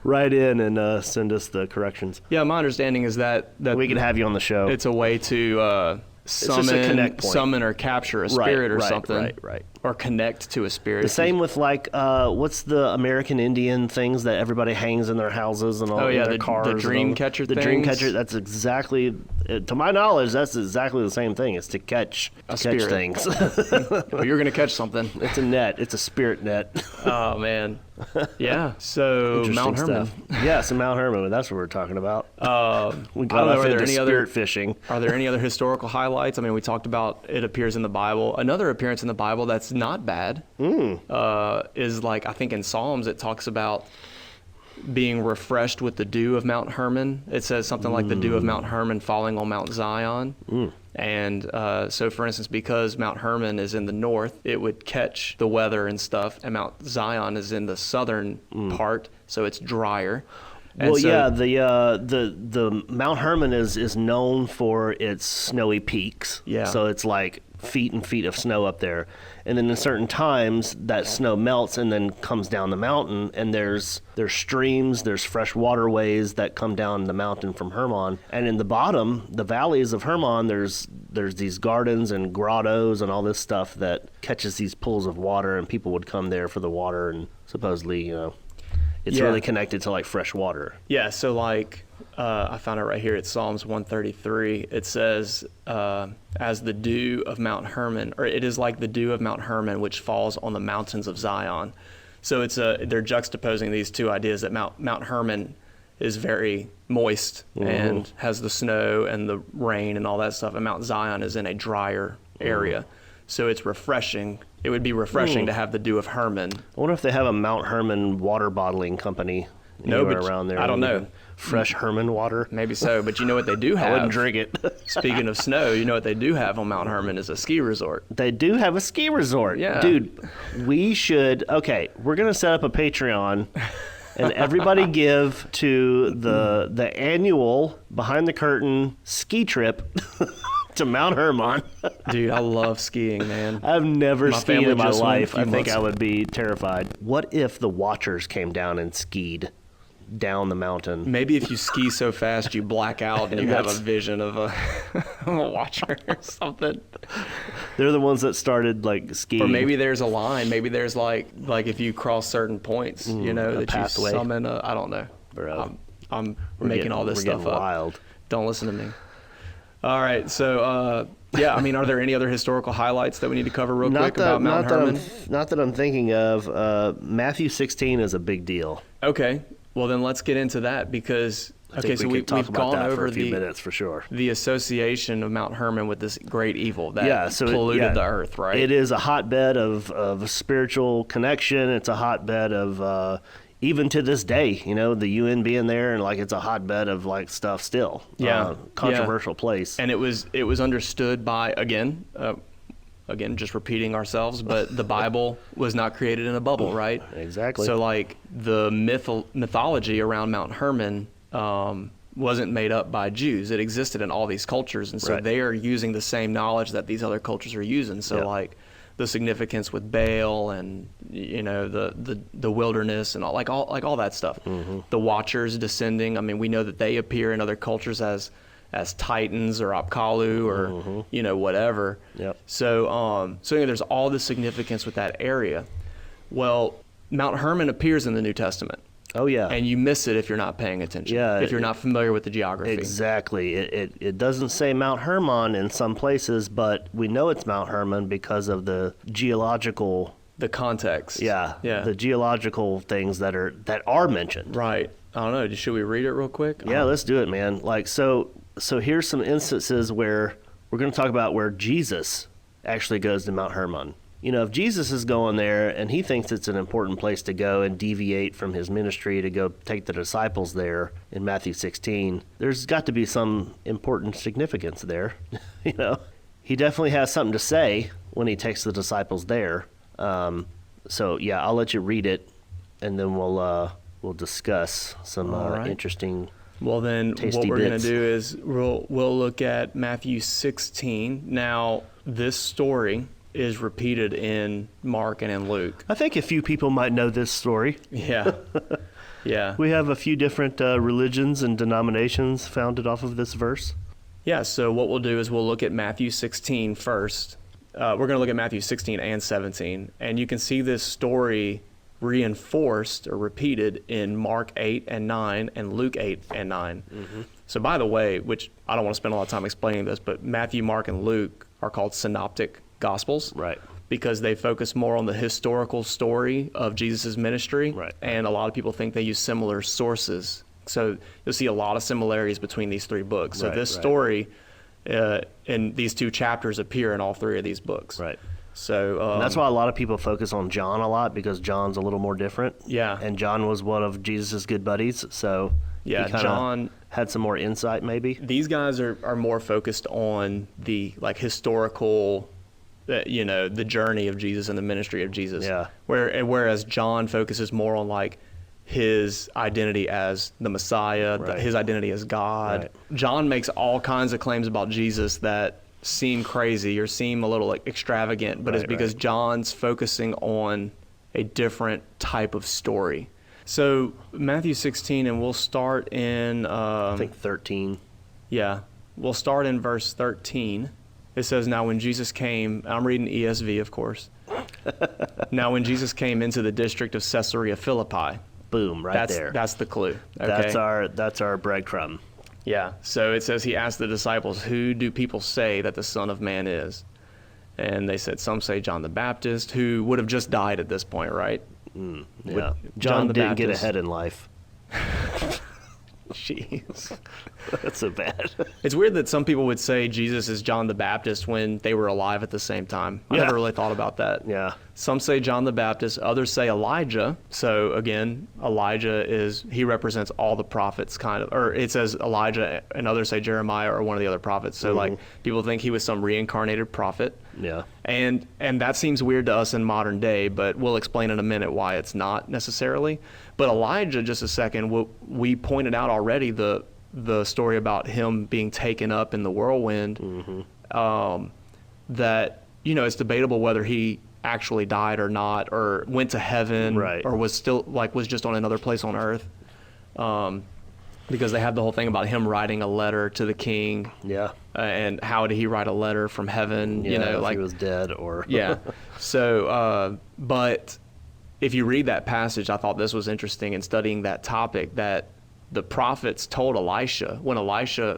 Write in and send us the corrections. Yeah, my understanding is that we could have you on the show. It's a way to summon or capture a spirit or something. Right. Or connect to a spirit. The same with like, what's the American Indian things that everybody hangs in their houses and all in their cars? The dream catcher things. The dream catcher, that's exactly, to my knowledge, that's exactly the same thing. It's to catch things. Well, you're going to catch something. It's a net. It's a spirit net. Oh, man. Yeah. So Mount Hermon. Yes, and Mount Hermon. That's what we're talking about. We got off into spirit fishing. Are there any other historical highlights? I mean, we talked about it appears in the Bible. Another appearance in the Bible that's not bad is like, I think in Psalms it talks about being refreshed with the dew of Mount Hermon. It says something like the dew of Mount Hermon falling on Mount Zion. And so, for instance, because Mount Hermon is in the north, it would catch the weather and stuff, and Mount Zion is in the southern part, so it's drier. And the Mount Hermon is known for its snowy peaks. Yeah. So it's like feet and feet of snow up there. And then in certain times that snow melts and then comes down the mountain, and there's streams, there's fresh waterways that come down the mountain from Hermon. And in the bottom, the valleys of Hermon, there's these gardens and grottos and all this stuff that catches these pools of water, and people would come there for the water, and supposedly, it's really connected to like fresh water. Yeah, so like I found it right here. It's Psalms 133. It says, as the dew of Mount Hermon, or it is like the dew of Mount Hermon, which falls on the mountains of Zion. So they're juxtaposing these two ideas that Mount Hermon is very moist and has the snow and the rain and all that stuff, and Mount Zion is in a drier area. So it's refreshing. It would be refreshing to have the dew of Hermon. I wonder if they have a Mount Hermon water bottling company around there. I don't know. Fresh Hermon water? Maybe so, but you know what they do have? I wouldn't drink it. Speaking of snow, you know what they do have on Mount Hermon is a ski resort. They do have a ski resort. Yeah. Dude, we're going to set up a Patreon and everybody give to the annual Behind the Curtain ski trip to Mount Hermon. Dude, I love skiing, man. I've never skied in my life. I think months. I would be terrified. What if the Watchers came down and skied down the mountain? Maybe if you ski so fast you black out and you have a vision of a Watcher or something. They're the ones that started like skiing. Or maybe there's a line. Maybe there's like if you cross certain points, that pathway. You summon I don't know. Bro. I'm making all this stuff up. Wild. Don't listen to me. All right, so are there any other historical highlights that we need to cover real quick about Mount Hermon? Not that I'm thinking of. Matthew 16 is a big deal. Okay, well then let's get into that because we've gone over for a few minutes for sure. The association of Mount Hermon with this great evil that polluted the earth, right? It is a hotbed of spiritual connection. It's a hotbed of even to this day, the UN being there, and like it's a hotbed of like stuff still. Controversial place. And it was understood by again, just repeating ourselves, but the Bible was not created in a bubble, right? Exactly. So like the mythology around Mount Hermon wasn't made up by Jews. It existed in all these cultures, and so they are using the same knowledge that these other cultures are using. So like the significance with Baal and the wilderness and all that stuff. The Watchers descending. I mean, we know that they appear in other cultures as Titans or Apkallu or whatever. Yep. So there's all this significance with that area. Well, Mount Hermon appears in the New Testament. Oh yeah. And you miss it if you're not paying attention. Yeah. If you're not familiar with the geography. Exactly. It doesn't say Mount Hermon in some places, but we know it's Mount Hermon because of the geological. The context. Yeah. The geological things that are mentioned. Right. I don't know. Should we read it real quick? Yeah, let's do it, man. Like so here's some instances where we're going to talk about where Jesus actually goes to Mount Hermon. if Jesus is going there and he thinks it's an important place to go and deviate from his ministry to go take the disciples there in Matthew 16, there's got to be some important significance there. He definitely has something to say when he takes the disciples there. So yeah, I'll let you read it, and then we'll discuss some interesting. Well, then what we're going to do is we'll look at Matthew 16. Now, this story is repeated in Mark and in Luke. I think a few people might know this story. Yeah. Yeah. We have a few different religions and denominations founded off of this verse. Yeah, so what we'll do is we'll look at Matthew 16 first. We're going to look at Matthew 16 and 17, and you can see this story reinforced or repeated in Mark 8 and 9 and Luke 8 and 9. Mm-hmm. So by the way, which I don't want to spend a lot of time explaining this, but Matthew, Mark, and Luke are called synoptic gospels, right? Because they focus more on the historical story of Jesus' ministry, right? And a lot of people think they use similar sources. So you'll see a lot of similarities between these three books. So this story in these two chapters appear in all three of these books. Right. So and that's why a lot of people focus on John a lot, because John's a little more different. Yeah. And John was one of Jesus' good buddies, so yeah, he John had some more insight maybe. These guys are more focused on the historical, the journey of Jesus and the ministry of Jesus. Yeah. Whereas John focuses more on his identity as the Messiah, his identity as God. Right. John makes all kinds of claims about Jesus that seem crazy or seem a little extravagant, but it's because John's focusing on a different type of story. So Matthew 16, and we'll start in I think 13. Yeah, we'll start in verse 13. It says, "Now when Jesus came," I'm reading ESV, of course. "Now when Jesus came into the district of Caesarea Philippi." Boom, there. That's the clue. Okay? That's our breadcrumb. Yeah. So it says he asked the disciples, "Who do people say that the Son of Man is?" And they said, "Some say John the Baptist," who would have just died at this point, right? Yeah. John didn't get ahead in life. Jeez. That's so bad. It's weird that some people would say Jesus is John the Baptist when they were alive at the same time. I never really thought about that. Yeah. Some say John the Baptist, others say Elijah. So again, Elijah he represents all the prophets or it says Elijah, and others say Jeremiah or one of the other prophets. So people think he was some reincarnated prophet. Yeah. And that seems weird to us in modern day, but we'll explain in a minute why it's not necessarily. But Elijah, just a second, we pointed out already the story about him being taken up in the whirlwind. Mm-hmm. That it's debatable whether he actually died or not, or went to heaven, or was still was just on another place on earth. Because they have the whole thing about him writing a letter to the king. Yeah. And how did he write a letter from heaven? If he was dead or. Yeah. So, but if you read that passage, I thought this was interesting in studying that topic, that the prophets told Elisha, when Elijah's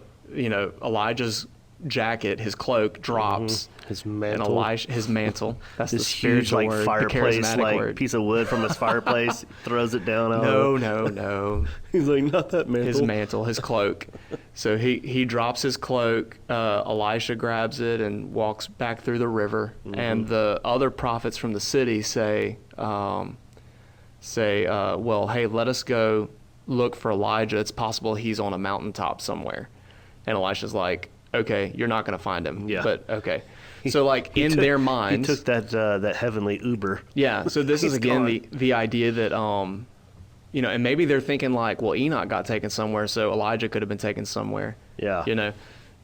jacket, his cloak drops. Mm-hmm. His mantle. And his mantle. That's this the spiritual huge, word, fireplace, the word. Piece of wood from his fireplace, throws it down. No. He's like, not that mantle. His mantle, his cloak. So he drops his cloak. Elisha grabs it and walks back through the river. Mm-hmm. And the other prophets from the city say, well, hey, let us go look for Elijah. It's possible he's on a mountaintop somewhere. And Elisha's like, okay, you're not going to find him. Yeah. But okay. So in their minds, he took that heavenly Uber. Yeah. So this is again the idea that and maybe they're thinking well, Enoch got taken somewhere, so Elijah could have been taken somewhere. Yeah.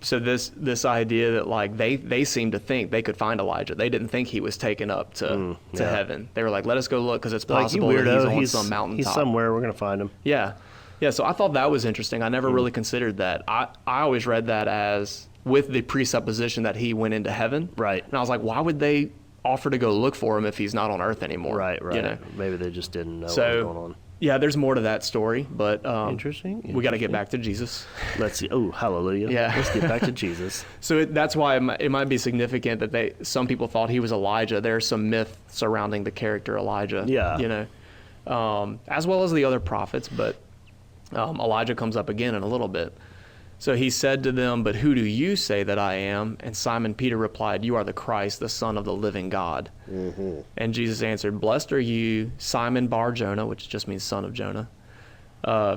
So this idea that they seem to think they could find Elijah. They didn't think he was taken up to heaven. They were like, let us go look because it's possible that he's on some mountaintop. He's somewhere. We're gonna find him. Yeah. Yeah. So I thought that was interesting. I never really considered that. I always read that as with the presupposition that he went into heaven. Right. And I was like, why would they offer to go look for him if he's not on earth anymore? Right. Maybe they just didn't know what was going on. Yeah, there's more to that story, but interesting. We got to get back to Jesus. Let's see. Oh, hallelujah. Yeah. Let's get back to Jesus. So that's why it might be significant that some people thought he was Elijah. There's some myth surrounding the character Elijah. Yeah. As well as the other prophets, but Elijah comes up again in a little bit. So he said to them, "But who do you say that I am?" And Simon Peter replied, "You are the Christ, the Son of the living God." Mm-hmm. And Jesus answered, "Blessed are you, Simon Bar-Jonah," which just means son of Jonah.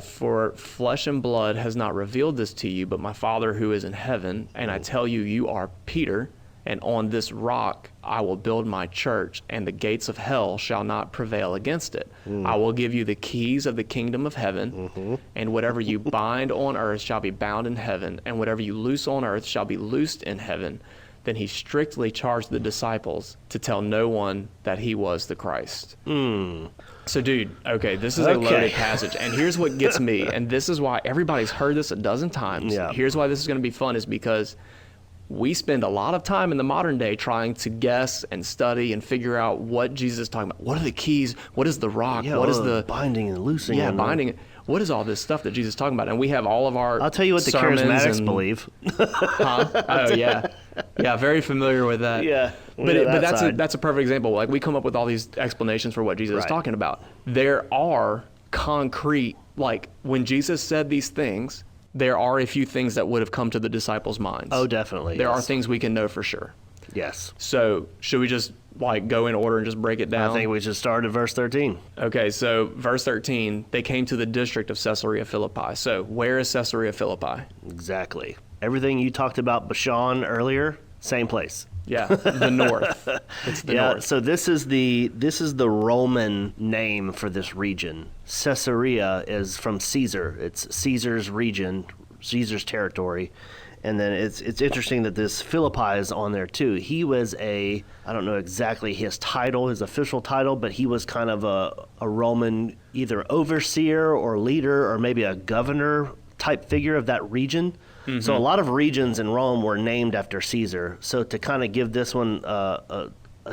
"For flesh and blood has not revealed this to you, but my Father who is in heaven. And I tell you, you are Peter, and on this rock I will build my church, and the gates of hell shall not prevail against it. I will give you the keys of the kingdom of heaven, and whatever you bind on earth shall be bound in heaven, and whatever you loose on earth shall be loosed in heaven." Then he strictly charged the disciples to tell no one that he was the Christ. So, dude, okay, this is a loaded passage, and here's what gets me, and this is why everybody's heard this a dozen times. Yeah. Here's why this is going to be fun, is because we spend a lot of time in the modern day trying to guess and study and figure out what Jesus is talking about. What are the keys? What is the rock? Yeah, what is the binding and loosing? Yeah, binding. What is all this stuff that Jesus is talking about? And we have all of our I'll tell you what the charismatics believe. Huh? Oh, yeah. Yeah, very familiar with that. Yeah. But that's a perfect example. Like, we come up with all these explanations for what Jesus is talking about. There are concrete, like, when Jesus said these things, there are a few things that would have come to the disciples' minds. Oh, definitely. There are things we can know for sure. Yes. So should we just like go in order and just break it down? I think we should start at verse 13. Okay, so verse 13, they came to the district of Caesarea Philippi. So where is Caesarea Philippi? Exactly. Everything you talked about Bashan earlier, same place. Yeah, the north. It's the north. So this is the Roman name for this region. Caesarea is from Caesar. It's Caesar's region, Caesar's territory. And then it's interesting that this Philippi is on there too. He was I don't know exactly his title, his official title, but he was kind of a Roman either overseer or leader or maybe a governor type figure of that region. Mm-hmm. So a lot of regions in Rome were named after Caesar. So to kind of give this one a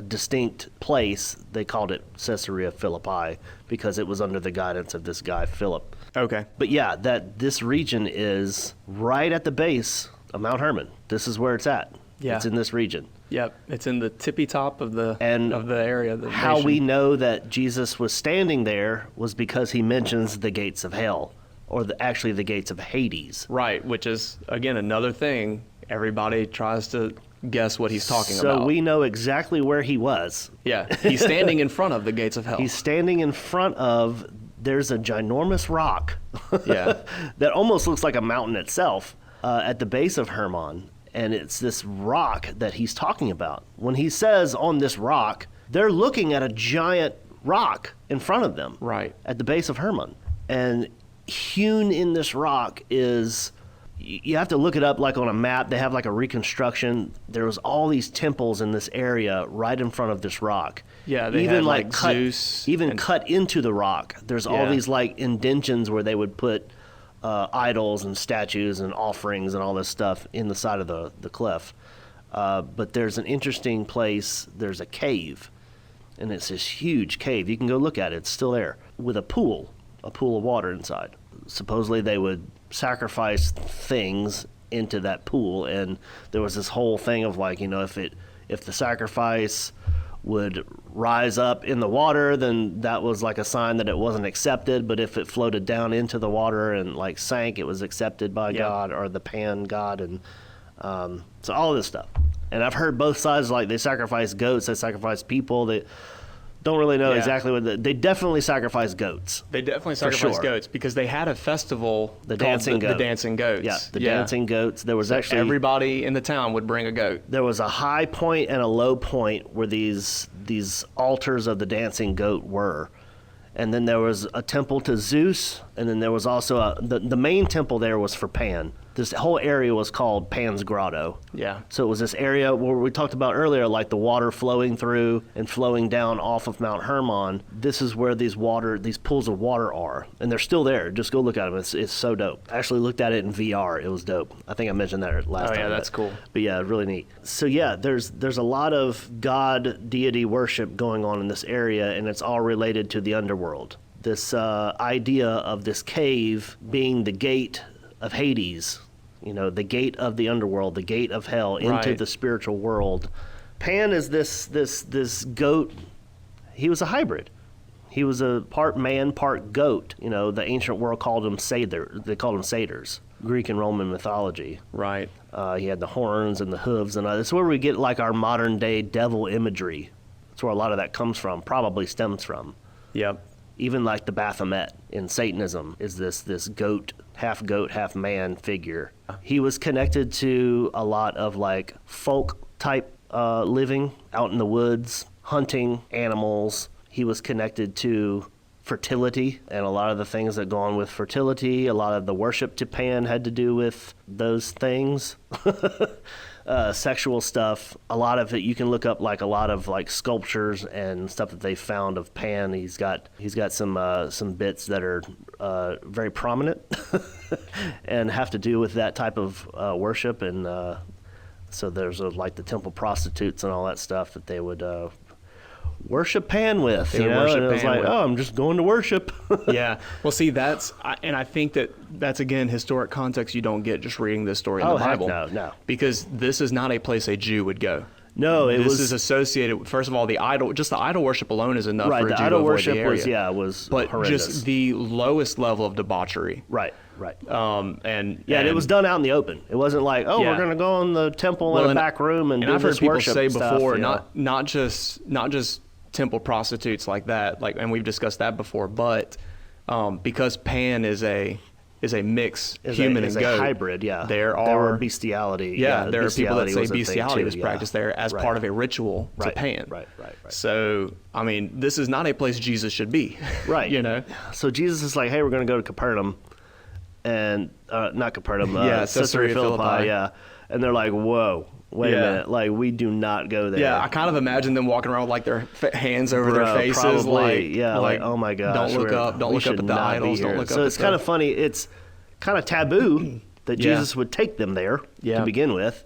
distinct place, they called it Caesarea Philippi because it was under the guidance of this guy, Philip. Okay. But yeah, this region is right at the base of Mount Hermon. This is where it's at. Yeah. It's in this region. Yep. It's in the tippy top of the area. How nation. We know that Jesus was standing there was because he mentions the gates of hell, or actually the gates of Hades. Right, which is, again, another thing. Everybody tries to guess what he's talking about. So we know exactly where he was. Yeah, he's standing in front of the gates of hell. He's standing in front of, there's a ginormous rock yeah. that almost looks like a mountain itself at the base of Hermon. And it's this rock that he's talking about. When he says on this rock, they're looking at a giant rock in front of them. Right. At the base of Hermon. And hewn in this rock is, you have to look it up like on a map. They have like a reconstruction. There was all these temples in this area right in front of this rock. Yeah, they had like Zeus. Cut into the rock. There's all these like indentions where they would put idols and statues and offerings and all this stuff in the side of the cliff. But there's an interesting place. There's a cave, and it's this huge cave. You can go look at it. It's still there with a pool of water inside. Supposedly they would sacrifice things into that pool, and there was this whole thing of like, if the sacrifice would rise up in the water, then that was like a sign that it wasn't accepted. But if it floated down into the water and like sank, it was accepted by God or the Pan God. And so all of this stuff. And I've heard both sides, like they sacrifice goats, they sacrifice people. They don't really know exactly what they definitely sacrifice goats. They definitely sacrifice goats because they had a festival the dancing goats. Yeah, the dancing goats. There was actually everybody in the town would bring a goat. There was a high point and a low point where these altars of the dancing goat were. And then there was a temple to Zeus, and then there was also the main temple there was for Pan. This whole area was called Pan's Grotto. Yeah. So it was this area where we talked about earlier, like the water flowing through and flowing down off of Mount Hermon. This is where these pools of water are, and they're still there. Just go look at them. It's so dope. I actually looked at it in VR. It was dope. I think I mentioned that last time. Oh yeah, that's cool. But yeah, really neat. So yeah, there's a lot of God deity worship going on in this area, and it's all related to the underworld. This idea of this cave being the gate of Hades, the gate of the underworld, the gate of hell into the spiritual world. Pan is this goat. He was a hybrid. He was a part man, part goat. You know, the ancient world called him satyr. They called him satyrs. Greek and Roman mythology. Right. He had the horns and the hooves, and that's where we get like our modern day devil imagery. That's where a lot of that comes from, probably stems from. Yep. Even like the Baphomet in Satanism is this goat, half man figure. He was connected to a lot of like folk type living out in the woods, hunting animals. He was connected to fertility and a lot of the things that go on with fertility. A lot of the worship to Pan had to do with those things. Sexual stuff. A lot of it you can look up, like a lot of like sculptures and stuff that they found of Pan. He's got some bits that are very prominent and have to do with that type of worship. And so there's like the temple prostitutes and all that stuff that they would worship Pan with, you know, and it was like, oh, I'm just going to worship. Yeah. Well, see, and I think that's again historic context you don't get just reading this story in the Bible. No. Because this is not a place a Jew would go. No, this is associated. First of all, the idol worship alone is enough for a Jew to avoid the area. was but horrendous. Just the lowest level of debauchery. Right. And it was done out in the open. It wasn't like, we're going to go in the temple in a back room and do I've heard this people worship say stuff, before, you know? not just temple prostitutes like that, and we've discussed that before, but because Pan is a mix, human and goat, a hybrid, yeah. There are bestiality. There are people that say bestiality was practiced there as part of a ritual to Pan. Right. So, I mean, this is not a place Jesus should be. Right. You know? So Jesus is like, hey, we're going to go to Capernaum, and not Capernaum, Caesarea Philippi. yeah. And they're like, whoa. Wait a minute, like we do not go there. Yeah, I kind of imagine them walking around with like their hands over their faces, probably, like oh my gosh, don't look up at the idols, don't look up. So it's kind of funny. It's kind of taboo that Jesus would take them there to begin with,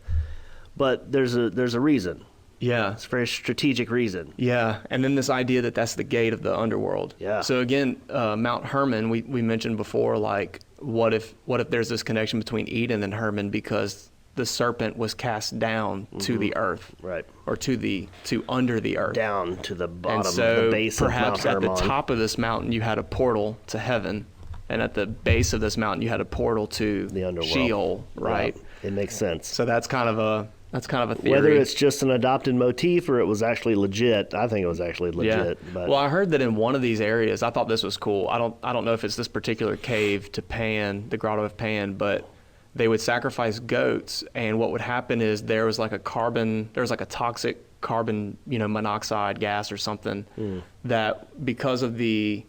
but there's a reason. Yeah, it's a very strategic reason. Yeah, and then this idea that that's the gate of the underworld. Yeah. So again, Mount Hermon, we mentioned before, like what if there's this connection between Eden and Hermon because the serpent was cast down to the earth, right, or to under the earth, down to the bottom, and so the base perhaps of Mount Hermon. At the top of this mountain you had a portal to heaven, and at the base of this mountain you had a portal to the underworld, Sheol, right? Yeah, it makes sense. So that's kind of a theory. Whether it's just an adopted motif or it was actually legit, I think it was actually legit. Yeah. But well, I heard that in one of these areas, I thought this was cool. I don't know if it's this particular cave to Pan, the Grotto of Pan, but they would sacrifice goats, and what would happen is there was like a toxic carbon, monoxide gas or something that because of the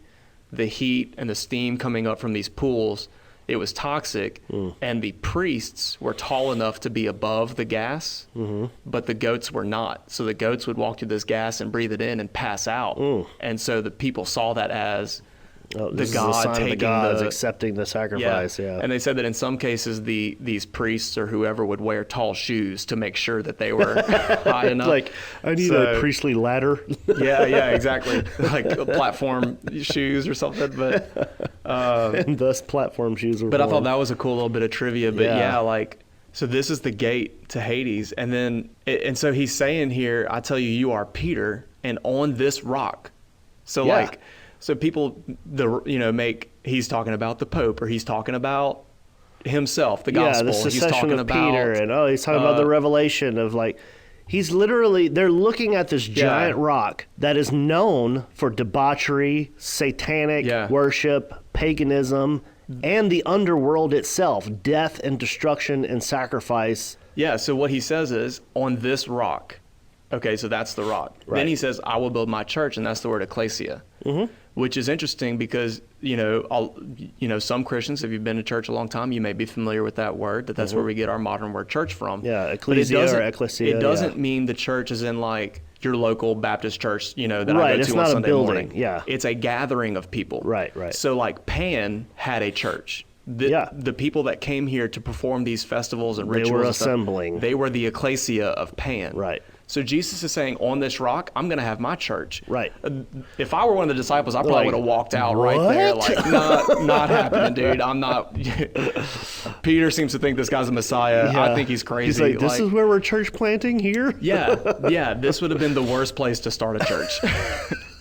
heat and the steam coming up from these pools, it was toxic, and the priests were tall enough to be above the gas, but the goats were not. So the goats would walk through this gas and breathe it in and pass out. And so the people saw that as the God taking the gods accepting the sacrifice. Yeah. And they said that in some cases these priests or whoever would wear tall shoes to make sure that they were high enough. Like, I need a priestly ladder. yeah, exactly. Like platform shoes or something. But and thus platform shoes were But born. I thought that was a cool little bit of trivia. But so this is the gate to Hades, and so he's saying here, I tell you, you are Peter, and on this rock. So So people, he's talking about the Pope, or he's talking about himself, the gospel. The secession he's talking of Peter, and he's talking about the revelation of they're looking at this giant rock that is known for debauchery, satanic worship, paganism, and the underworld itself, death and destruction and sacrifice. Yeah, so what he says is, on this rock. Okay, so that's the rock. Right. Then he says, I will build my church, and that's the word ecclesia. Which is interesting because, some Christians, if you've been to church a long time, you may be familiar with that word, that's where we get our modern word church from. Yeah, ecclesia or ecclesia. It doesn't mean the church is in like your local Baptist church, that I go to on Sunday morning. Yeah. It's a gathering of people. Right. So like Pan had a church. The people that came here to perform these festivals and rituals, they were assembling. They were the ecclesia of Pan. Right. So Jesus is saying, on this rock, I'm going to have my church. Right. If I were one of the disciples, I probably would have walked out right there. Like, not happening, dude. I'm not. Peter seems to think this guy's a Messiah. Yeah. I think he's crazy. He's like, this is where we're church planting here? Yeah. This would have been the worst place to start a church.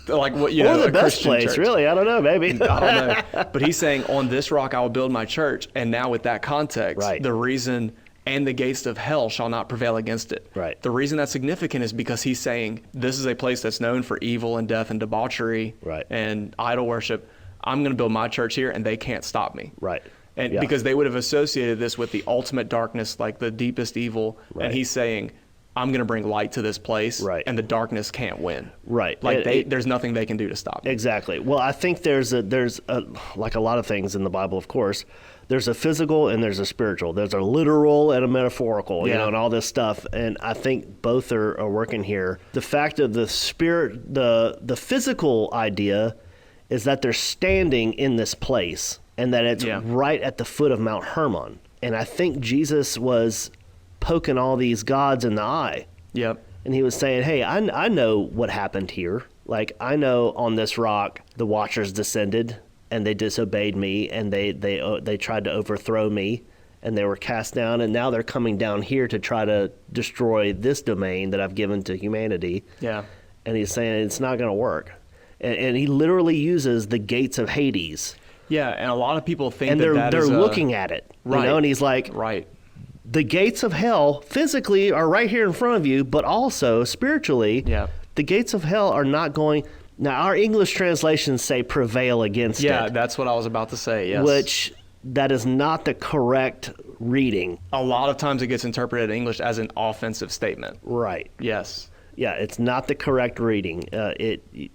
like what or the best Christian place, church. Really. I don't know, maybe. I don't know. But he's saying, on this rock I will build my church. And now with that context, the reason, and the gates of hell shall not prevail against it. Right. The reason that's significant is because he's saying this is a place that's known for evil and death and debauchery and idol worship. I'm going to build my church here, and they can't stop me. Right. And because they would have associated this with the ultimate darkness, like the deepest evil. Right. And he's saying, I'm going to bring light to this place, and the darkness can't win. Right. Like there's nothing they can do to stop it. Exactly. Well, I think there's like a lot of things in the Bible, of course, there's a physical and there's a spiritual. There's a literal and a metaphorical, you know, and all this stuff. And I think both are working here. The fact of the spirit, the physical idea is that they're standing in this place and that it's right at the foot of Mount Hermon. And I think Jesus was poking all these gods in the eye. Yep. And he was saying, hey, I know what happened here. Like, I know on this rock the watchers descended and they disobeyed me and they tried to overthrow me and they were cast down, and now they're coming down here to try to destroy this domain that I've given to humanity. Yeah. And he's saying it's not going to work. And he literally uses the gates of Hades. Yeah, and a lot of people think and they're looking at it. Right. You know? And he's like, the gates of hell physically are right here in front of you, but also spiritually, the gates of hell are not going. Now, our English translations say prevail against it. Yeah, that's what I was about to say, yes. Which, that is not the correct reading. A lot of times it gets interpreted in English as an offensive statement. Right. Yes. Yeah, it's not the correct reading.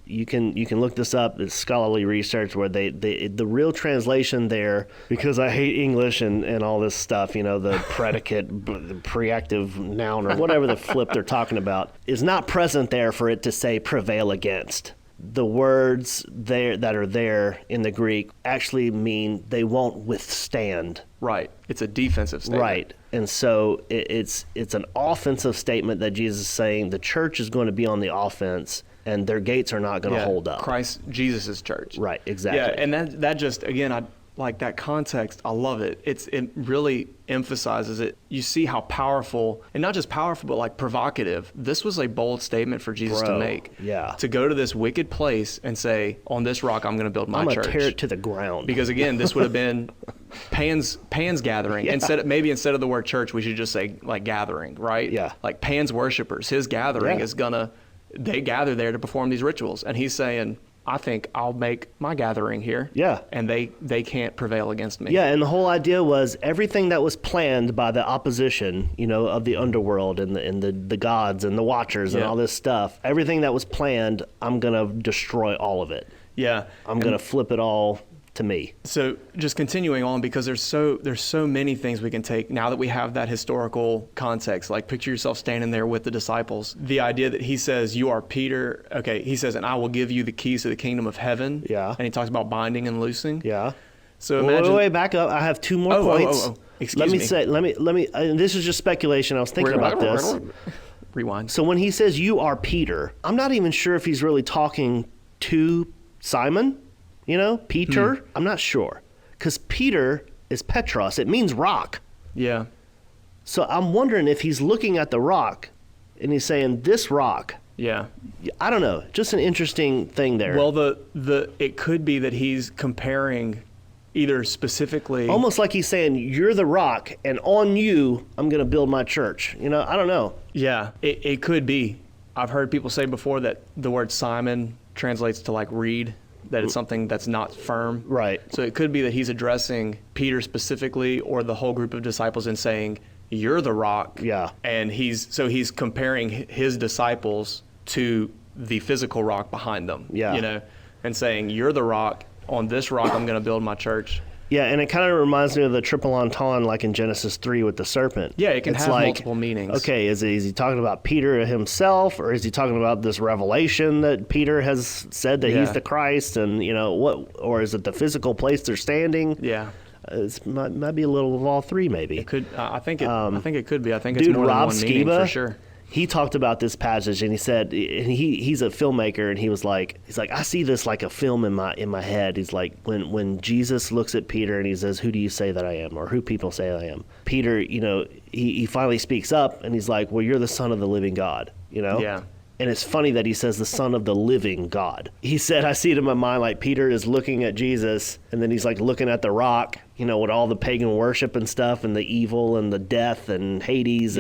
You can look this up. It's scholarly research where the real translation there, because I hate English and all this stuff, you know, the predicate, the preactive noun or whatever the flip they're talking about, is not present there for it to say prevail against. The words there that are there in the Greek actually mean they won't withstand. Right. It's a defensive statement. Right. And so it's an offensive statement that Jesus is saying the church is going to be on the offense and their gates are not going to hold up. Christ, Jesus' church. Right, exactly. Yeah, and that just, again, I like that context. I love it. It really emphasizes it. You see how powerful, and not just powerful, but like provocative. This was a bold statement for Jesus to make. Yeah. To go to this wicked place and say, on this rock, I'm going to build my church. I'm going to tear it to the ground. Because again, this would have been Pan's gathering. Yeah. Instead of the word church, we should just say like gathering, right? Yeah. Like Pan's worshipers, his gathering is they gather there to perform these rituals. And he's saying, I think I'll make my gathering here. Yeah. And they can't prevail against me. Yeah, and the whole idea was everything that was planned by the opposition, you know, of the underworld and the gods and the watchers and all this stuff, everything that was planned, I'm going to destroy all of it. Yeah. I'm going to flip it all to me. So just continuing on, because there's so many things we can take now that we have that historical context. Like picture yourself standing there with the disciples. The idea that he says, you are Peter. Okay, he says, and I will give you the keys to the kingdom of heaven. Yeah. And he talks about binding and loosing. Yeah. So imagine. Wait, back up. I have two more points. Excuse me. Let me. This is just speculation. I was thinking about this. Rewind. So when he says you are Peter, I'm not even sure if he's really talking to Simon. You know, Peter, I'm not sure. Because Peter is Petros. It means rock. Yeah. So I'm wondering if he's looking at the rock and he's saying, this rock. Yeah. I don't know. Just an interesting thing there. Well, it could be that he's comparing either specifically. Almost like he's saying, you're the rock, and on you, I'm going to build my church. You know, I don't know. Yeah, it could be. I've heard people say before that the word Simon translates to like reed. That it's something that's not firm. Right. So it could be that he's addressing Peter specifically or the whole group of disciples and saying, you're the rock. Yeah. And he's comparing his disciples to the physical rock behind them. Yeah. You know, and saying, you're the rock. On this rock, I'm going to build my church. Yeah, and it kind of reminds me of the triple entendre like in Genesis 3 with the serpent. Yeah, it can have multiple meanings. Okay, is he talking about Peter himself, or is he talking about this revelation that Peter has said that he's the Christ, and you know what? Or is it the physical place they're standing? Yeah, it might be a little of all three, maybe. It could. I think it could be. I think it's more Rob than one meaning for sure. He talked about this passage and he said, and he's a filmmaker, and he's like, I see this like a film in my head. He's like, when Jesus looks at Peter and he says, who do you say that I am? Or who people say I am? Peter, you know, he finally speaks up and he's like, well, you're the Son of the living God, you know? Yeah. And it's funny that he says the Son of the living God. He said, I see it in my mind like Peter is looking at Jesus, and then he's like looking at the rock, you know, with all the pagan worship and stuff, and the evil and the death and Hades.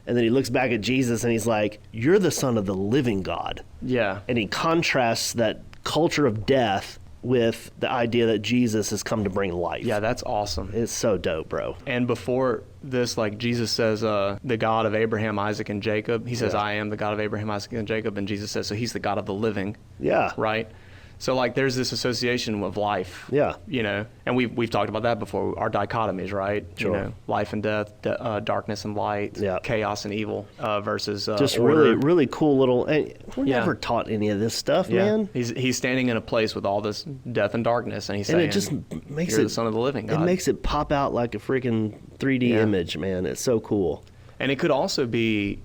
And then he looks back at Jesus and he's like, you're the Son of the living God. Yeah. And he contrasts that culture of death with the idea that Jesus has come to bring life. Yeah, that's awesome. It's so dope, bro. And before this, like Jesus says, the God of Abraham, Isaac, and Jacob. He says, I am the God of Abraham, Isaac, and Jacob. And Jesus says, so he's the God of the living. Yeah. Right? So like there's this association of life. Yeah. You know, and we've talked about that before, our dichotomies, right? Sure. You know, life and death, darkness and light, chaos and evil versus just order. really cool little, we're never taught any of this stuff, man. He's standing in a place with all this death and darkness, and he's saying, and it just makes you're the Son of the living God. It makes it pop out like a freaking 3D image, man. It's so cool. And it could also be,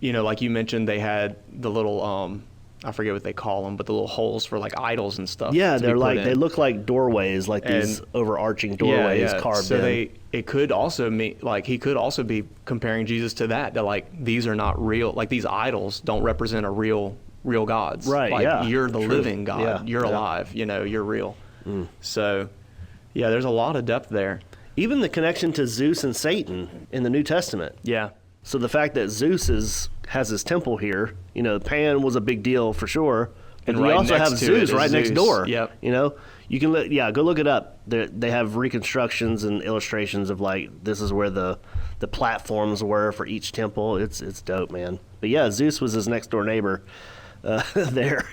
you know, like you mentioned, they had the little I forget what they call them, but the little holes for like idols and stuff. Yeah, they're like, they look like doorways, like these overarching doorways carved in. It could also mean, like, he could also be comparing Jesus to that like these are not real, like these idols don't represent a real gods. Right, like you're the living God. You're alive, you know, you're real. So, yeah, there's a lot of depth there. Even the connection to Zeus and Satan in the New Testament. Yeah. So the fact that Zeus has his temple here, you know, Pan was a big deal for sure. But And we right also next have to Zeus it right is next Zeus. door. Yep. You know, you can go look it up. They have reconstructions and illustrations of like this is where the platforms were for each temple. It's dope, man. But yeah, Zeus was his next door neighbor there,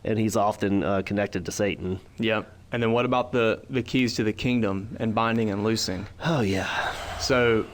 and he's often connected to Satan. Yep. And then what about the keys to the kingdom and binding and loosing? Oh yeah. So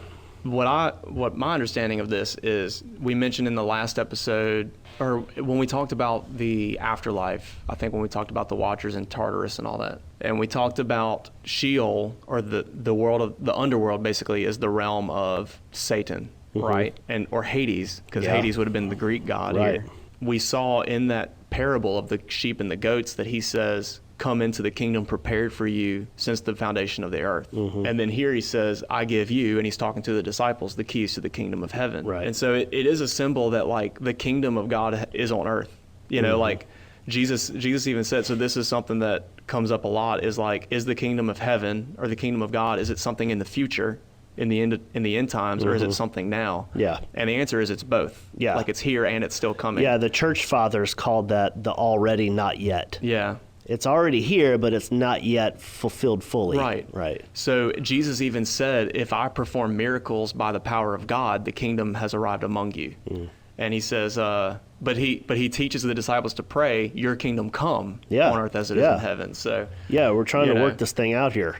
what my understanding of this is, we mentioned in the last episode, or when we talked about the afterlife, I think when we talked about the Watchers in Tartarus and all that, and we talked about Sheol, or the world of the underworld, basically is the realm of Satan, right? Or Hades, because Hades would have been the Greek god here. We saw in that parable of the sheep and the goats that he says, come into the kingdom prepared for you since the foundation of the earth. And then here he says, I give you, and he's talking to the disciples, the keys to the kingdom of heaven. Right. And so it is a symbol that like the kingdom of God is on earth. You know, like Jesus even said, so this is something that comes up a lot, is like, is the kingdom of heaven or the kingdom of God, is it something in the future, in the end times, or is it something now? Yeah. And the answer is it's both. Yeah. Like it's here and it's still coming. Yeah, the church fathers called that the already not yet. Yeah. It's already here, but it's not yet fulfilled fully. Right. Right. So Jesus even said, if I perform miracles by the power of God, the kingdom has arrived among you. And he says, but he teaches the disciples to pray, your kingdom come on earth as it is in heaven. So we're trying to work this thing out here.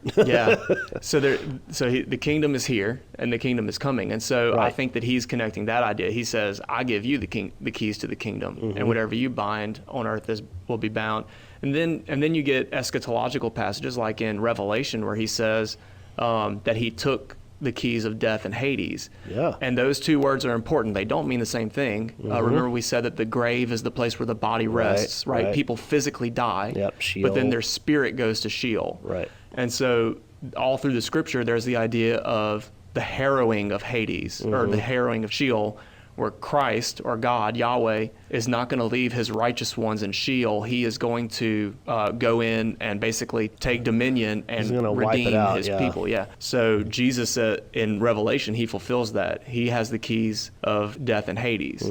So the kingdom is here and the kingdom is coming. And so I think that he's connecting that idea. He says, I give you the keys to the kingdom, and whatever you bind on earth will be bound. And then you get eschatological passages like in Revelation where he says that he took the keys of death and Hades. Yeah. And those two words are important. They don't mean the same thing. Remember we said that the grave is the place where the body rests, right? People physically die, but then their spirit goes to Sheol. Right. And so all through the scripture, there's the idea of the harrowing of Hades, or the harrowing of Sheol, where Christ, or God, Yahweh, is not going to leave his righteous ones in Sheol. He is going to go in and basically take dominion and redeem his people. Yeah. So Jesus, in Revelation, he fulfills that. He has the keys of death and Hades.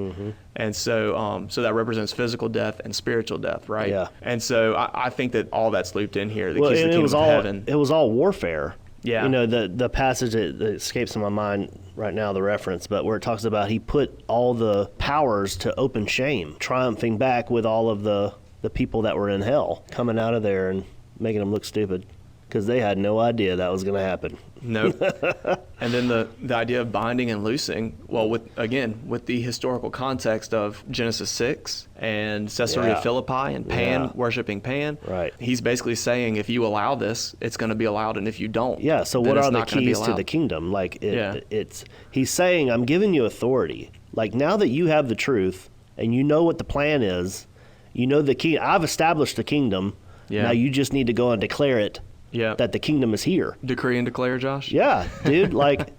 And so that represents physical death and spiritual death, right? Yeah. And so I think that all that's looped in here. The keys to the kingdom of heaven. It was all warfare. Yeah. You know, the passage that escapes in my mind right now, the reference, but where it talks about he put all the powers to open shame, triumphing back with all of the people that were in hell, coming out of there and making them look stupid because they had no idea that was going to happen. Nope. And then the idea of binding and loosing, well, with the historical context of Genesis 6 and Caesarea Philippi and Pan, worshiping Pan, right? He's basically saying, if you allow this, it's going to be allowed, and if you don't, so what are the keys to the kingdom? Like, he's saying, I'm giving you authority. Like, now that you have the truth and you know what the plan is, you know the key. I've established the kingdom. Now you just need to go and declare it. That the kingdom is here. Decree and declare, Josh? Yeah, dude. Like,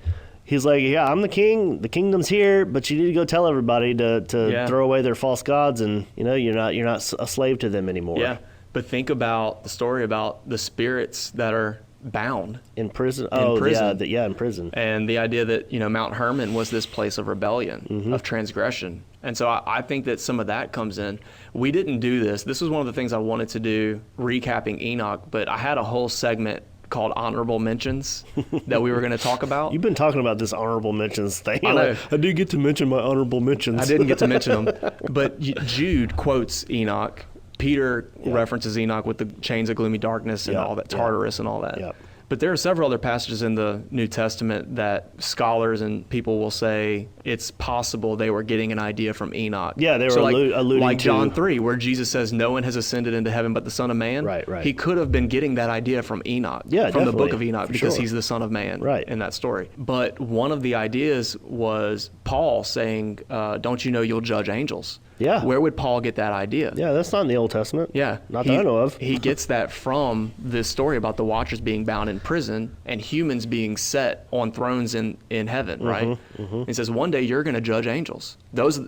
He's like, yeah, I'm the king. The kingdom's here, but you need to go tell everybody to throw away their false gods, and you're not a slave to them anymore. Yeah, but think about the story about the spirits that are bound in prison. Yeah, in prison. And the idea that Mount Hermon was this place of rebellion, of transgression. And so I think that some of that comes in. We didn't do this. This was one of the things I wanted to do, recapping Enoch, but I had a whole segment called honorable mentions that we were going to talk about. You've been talking about this honorable mentions thing. I know. I did get to mention my honorable mentions. I didn't get to mention them. But Jude quotes Enoch. Peter references Enoch with the chains of gloomy darkness and all that, Tartarus and all that. Yep. But there are several other passages in the New Testament that scholars and people will say it's possible they were getting an idea from Enoch. Yeah, they were alluding like to John 3, where Jesus says, no one has ascended into heaven but the Son of Man. Right. He could have been getting that idea from Enoch, from the book of Enoch, because he's the Son of Man in that story. But one of the ideas was Paul saying, don't you know you'll judge angels? Yeah. Where would Paul get that idea? Yeah, that's not in the Old Testament. Yeah. Not that I know of. He gets that from this story about the Watchers being bound in prison and humans being set on thrones in heaven, right? He says, one day you're going to judge angels.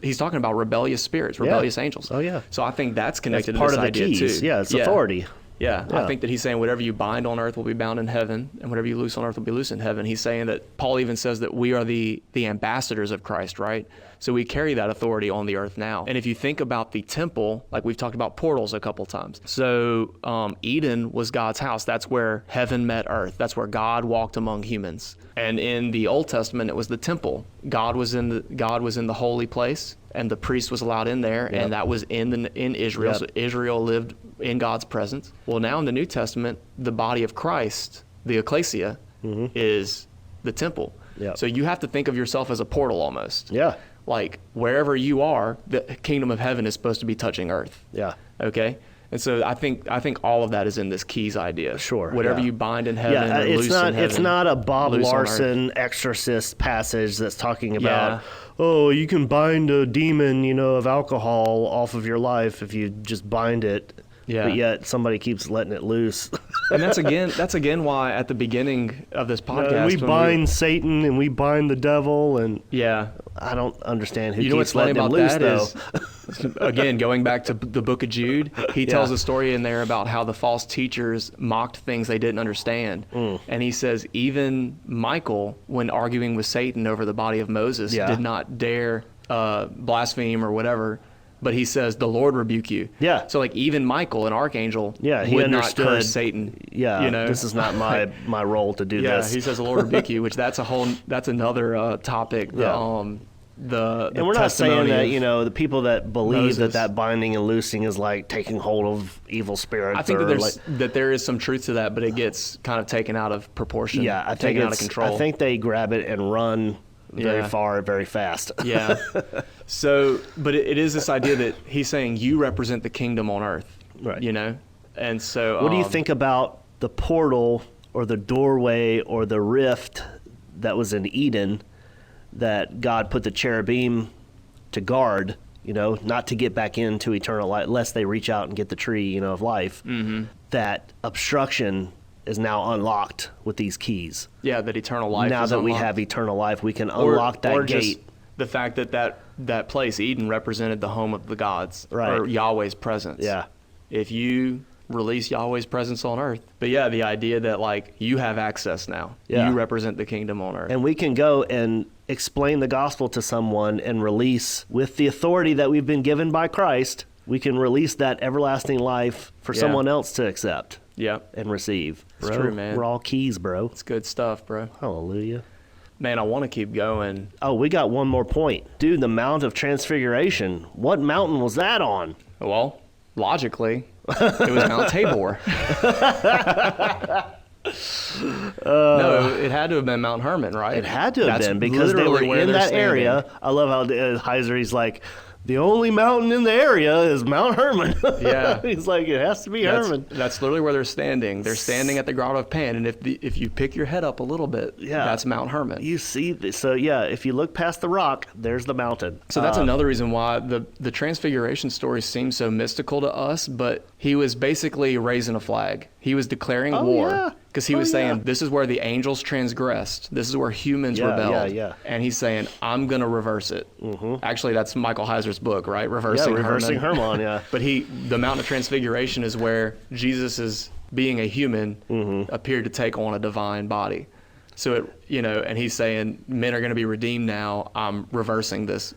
He's talking about rebellious spirits, rebellious angels. Oh, yeah. So I think that's connected part to this of the idea keys. too. Yeah, it's authority. Yeah, I think that he's saying whatever you bind on earth will be bound in heaven, and whatever you loose on earth will be loose in heaven. He's saying that Paul even says that we are the ambassadors of Christ, right? So we carry that authority on the earth now. And if you think about the temple, like we've talked about portals a couple times. So Eden was God's house. That's where heaven met earth. That's where God walked among humans. And in the Old Testament, it was the temple. God was in the holy place, and the priest was allowed in there, and that was in Israel. So Israel lived in God's presence. Well, now in the New Testament, the body of Christ, the ecclesia, is the temple. So you have to think of yourself as a portal almost. Yeah. Like wherever you are, the kingdom of heaven is supposed to be touching earth. Yeah. Okay. And so I think all of that is in this keys idea. Sure. Whatever you bind in heaven, or loose in heaven. It's not a Bob loose on Larson exorcist passage that's talking about, oh, you can bind a demon, of alcohol off of your life if you just bind it. Yeah. But yet somebody keeps letting it loose. And that's again why at the beginning of this podcast we bind Satan and we bind the devil, and I don't understand who keeps letting him loose, though. Again, going back to the book of Jude, he tells a story in there about how the false teachers mocked things they didn't understand. And he says even Michael, when arguing with Satan over the body of Moses, did not dare blaspheme or whatever. But he says, the Lord rebuke you. Yeah. So like even Michael, an archangel, he would understood, not curse Satan. Yeah. This is not my role to do this. Yeah. He says, the Lord rebuke you, which that's another topic. And we're not saying that, the people that believe that binding and loosing is like taking hold of evil spirits. I think that there is some truth to that, but it gets kind of taken out of proportion. Yeah. I think taken out of control. I think they grab it and run very far, very fast. Yeah. So, but it is this idea that he's saying you represent the kingdom on earth, right? And so what do you think about the portal or the doorway or the rift that was in Eden that God put the cherubim to guard, not to get back into eternal life, lest they reach out and get the tree, of life. That obstruction is now unlocked with these keys. Yeah, that eternal life now is that unlocked. We have eternal life, we can unlock that gate. Just the fact that place, Eden, represented the home of the gods, right, or Yahweh's presence. Yeah. If you release Yahweh's presence on earth. But yeah, the idea that like you have access now. You represent the kingdom on earth. And we can go and explain the gospel to someone and release, with the authority that we've been given by Christ, we can release that everlasting life for someone else to accept. And receive. It's true, man. We're all keys, bro. It's good stuff, bro. Hallelujah. Man, I want to keep going. Oh, we got one more point. Dude, the Mount of Transfiguration. What mountain was that on? Well, logically, it was Mount Tabor. No, it had to have been Mount Hermon, right? It had to have been, because they were in that area. I love how Heiser, he's like, the only mountain in the area is Mount Hermon. Yeah. He's like, it has to be Hermon. That's literally where they're standing. They're standing at the Grotto of Pan, and if you pick your head up a little bit, that's Mount Hermon. You see this. So if you look past the rock, there's the mountain. So that's another reason why the Transfiguration story seems so mystical to us, but he was basically raising a flag. He was declaring war. Because he was saying, this is where the angels transgressed. This is where humans rebelled. And he's saying, I'm going to reverse it. Actually, that's Michael Heiser's book, right? Reversing Hermon, yeah. But the Mountain of Transfiguration is where Jesus is, being a human, appeared to take on a divine body. So, and he's saying, men are going to be redeemed now. I'm reversing this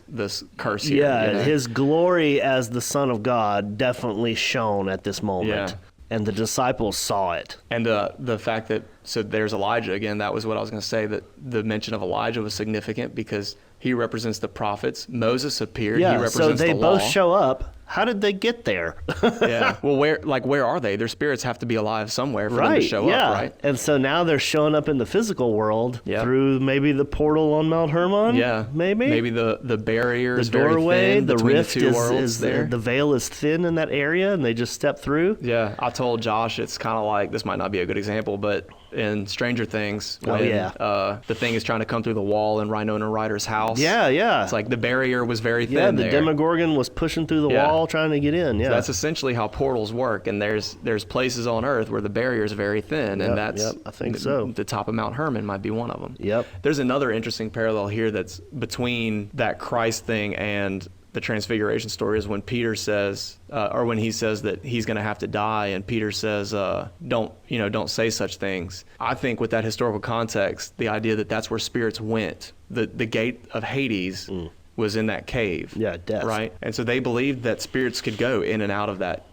curse here. Yeah, his glory as the Son of God definitely shone at this moment. Yeah. And the disciples saw it. And the fact that, so there's Elijah again, that was what I was going to say, that the mention of Elijah was significant because he represents the prophets. Moses appeared. Yeah, he represents so they the law. both show up. How did they get there? Yeah. Well, where are they? Their spirits have to be alive somewhere for them to show up, right? And so now they're showing up in the physical world through maybe the portal on Mount Hermon. Yeah. Maybe the barrier is the doorway, very thin the between rift the two worlds is there. The veil is thin in that area, and they just step through. Yeah. I told Josh it's kind of like, this might not be a good example, but in Stranger Things, when the thing is trying to come through the wall in Winona Ryder's house. Yeah. It's like the barrier was very thin. Yeah, the Demogorgon was pushing through the wall trying to get in. Yeah, so that's essentially how portals work. And there's places on Earth where the barrier is very thin, and that's I think so. The top of Mount Hermon might be one of them. Yep. There's another interesting parallel here that's between that Christ thing and the Transfiguration story is when Peter says, or when he says that he's going to have to die, and Peter says, don't say such things. I think with that historical context, the idea that that's where spirits went, the gate of Hades was in that cave. Yeah, death. Right? And so they believed that spirits could go in and out of that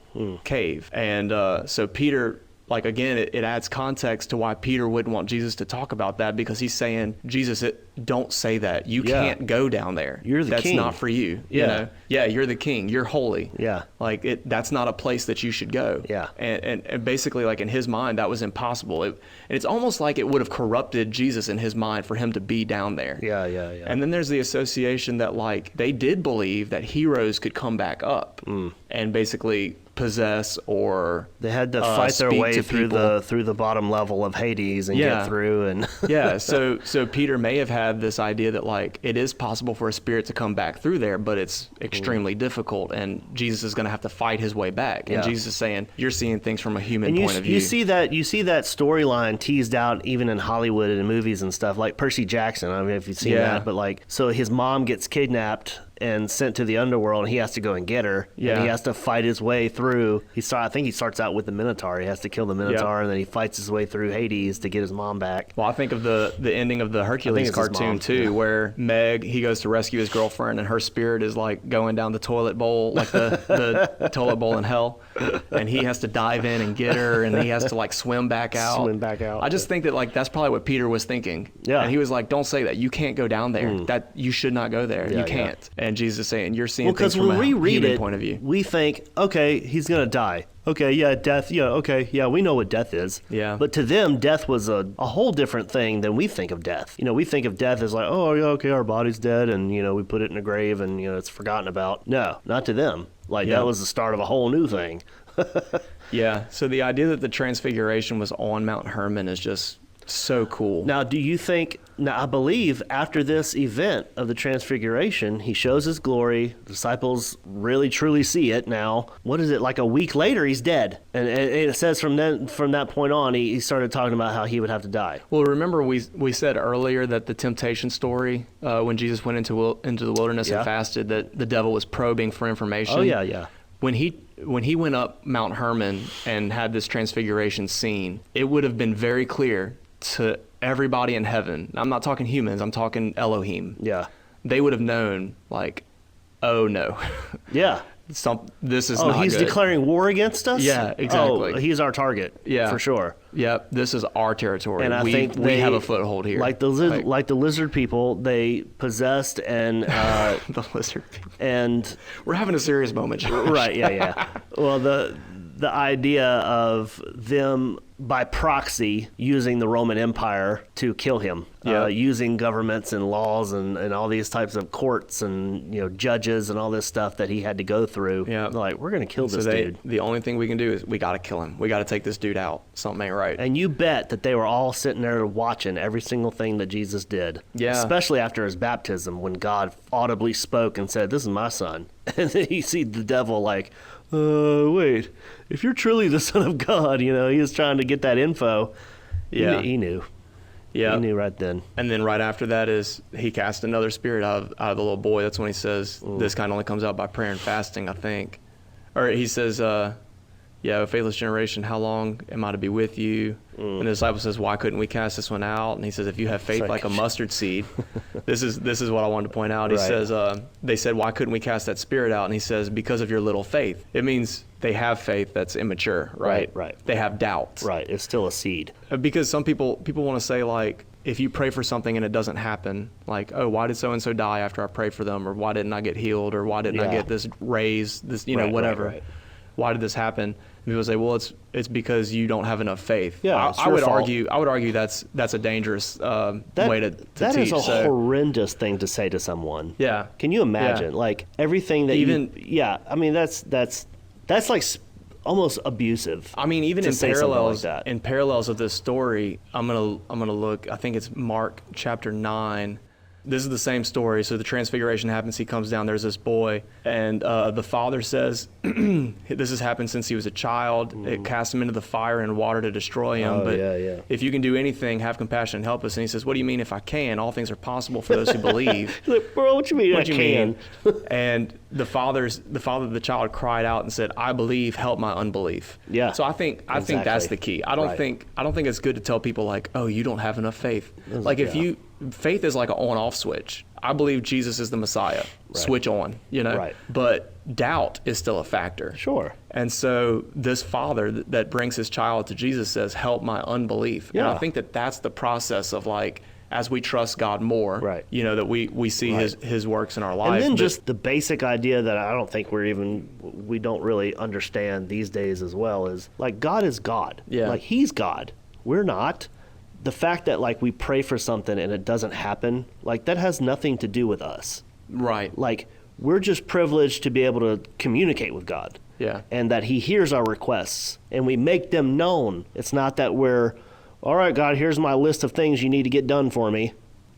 cave. And so Peter, like, again, it adds context to why Peter wouldn't want Jesus to talk about that, because he's saying, Jesus, don't say that. You can't go down there. You're the king. That's not for you. Yeah. You know? Yeah, you're the king. You're holy. Yeah. Like, that's not a place that you should go. Yeah. And basically, like, in his mind, that was impossible. And it's almost like it would have corrupted Jesus in his mind for him to be down there. Yeah. And then there's the association that, like, they did believe that heroes could come back up and basically possess, or they had to fight their way through the bottom level of Hades and get through. And so Peter may have had this idea that, like, it is possible for a spirit to come back through there, but it's extremely difficult, and Jesus is going to have to fight his way back. And Jesus is saying, you're seeing things from a human point of view. You see that storyline teased out even in Hollywood and in movies and stuff, like Percy Jackson. I don't know if you've seen that, but like, so his mom gets kidnapped and sent to the underworld, and he has to go and get her. Yeah. And he has to fight his way through. I think he starts out with the Minotaur. He has to kill the Minotaur, and then he fights his way through Hades to get his mom back. Well, I think of the ending of the Hercules cartoon, too, where Meg, he goes to rescue his girlfriend, and her spirit is, like, going down the toilet bowl, like the toilet bowl in hell. And he has to dive in and get her, and he has to, like, swim back out. I just think that, like, that's probably what Peter was thinking. Yeah. And he was like, don't say that. You can't go down there. That you should not go there. You can't. And Jesus is saying, you're seeing things from a human point of view. We think, okay, he's going to die. Okay, yeah, death. Yeah, okay, yeah, we know what death is. Yeah. But to them, death was a whole different thing than we think of death. We think of death as like, oh, yeah, okay, our body's dead, and, we put it in a grave, and, it's forgotten about. No, not to them. Like, that was the start of a whole new thing. Yeah, so the idea that the Transfiguration was on Mount Hermon is just so cool. Now, do you think, I believe after this event of the Transfiguration, he shows his glory, the disciples really truly see it now. What is it, like a week later, he's dead. And it says from that point on, he started talking about how he would have to die. Well, remember we said earlier that the temptation story, when Jesus went into the wilderness and fasted, that the devil was probing for information. Oh, yeah. When he went up Mount Hermon and had this Transfiguration scene, it would have been very clear to everybody in heaven. I'm not talking humans, I'm talking Elohim. Yeah. They would have known, like, oh no. Yeah. This is not he's good. Declaring war against us? Yeah, exactly. Oh, he's our target. Yeah. For sure. Yep, this is our territory. And I think we have a foothold here. Like the lizard people, they possessed and the lizard people. And we're having a serious moment, Josh. Right, yeah. Well, the idea of them by proxy using the Roman Empire to kill him, using governments and laws and all these types of courts and judges and all this stuff that he had to go through. Yeah, like, we're gonna kill this dude. The only thing we can do is we got to kill him. We got to take this dude out. Something ain't right. And you bet that they were all sitting there watching every single thing that Jesus did. Yeah, especially after his baptism, when God audibly spoke and said, "This is my son," and then you see the devil like, wait, if you're truly the Son of God, he is trying to get that info. Yeah. He knew. Yeah. He knew right then. And then right after that is he cast another spirit out of the little boy. That's when he says, this kind only comes out by prayer and fasting, I think. Or he says, faithless generation, how long am I to be with you? And the disciple says, why couldn't we cast this one out? And he says, if you have faith like a mustard seed. This is what I wanted to point out. He says, they said, why couldn't we cast that spirit out? And he says, because of your little faith. It means they have faith that's immature, right? Right. They have doubts. Right. It's still a seed. Because some people want to say, like, if you pray for something and it doesn't happen, like, oh, why did so-and-so die after I prayed for them? Or why didn't I get healed? Or why didn't I get this raise, this, whatever. Right. Why did this happen? People say, well, it's because you don't have enough faith. Yeah, I would argue that's a dangerous way to that teach. Is a horrendous thing to say to someone. Yeah. Can you imagine? Yeah. Like everything that I mean, that's like almost abusive. I mean, even in parallels of this story, I'm gonna look. I think it's Mark chapter 9. This is the same story. So the transfiguration happens. He comes down. There's this boy, and the father says, "This has happened since he was a child. It cast him into the fire and water to destroy him. If you can do anything, have compassion and help us." And he says, "What do you mean? If I can, all things are possible for those who believe." Like, bro, what you mean? What you mean? And the father of the child cried out and said, "I believe. Help my unbelief." Yeah. So I think that's the key. I don't think it's good to tell people like, "Oh, you don't have enough faith." Faith is like an on-off switch. I believe Jesus is the Messiah. Right. Switch on, Right. But doubt is still a factor. Sure. And so this father that brings his child to Jesus says, "Help my unbelief." Yeah. And I think that's the process of like, as we trust God more, right. That we see his works in our life. And then just the basic idea that I don't think we don't really understand these days as well is like God is God. Yeah. Like He's God. We're not. The fact that like we pray for something and it doesn't happen, like that has nothing to do with us. Right. Like we're just privileged to be able to communicate with God. Yeah. And that He hears our requests and we make them known. It's not that we're, all right, God, here's my list of things you need to get done for me.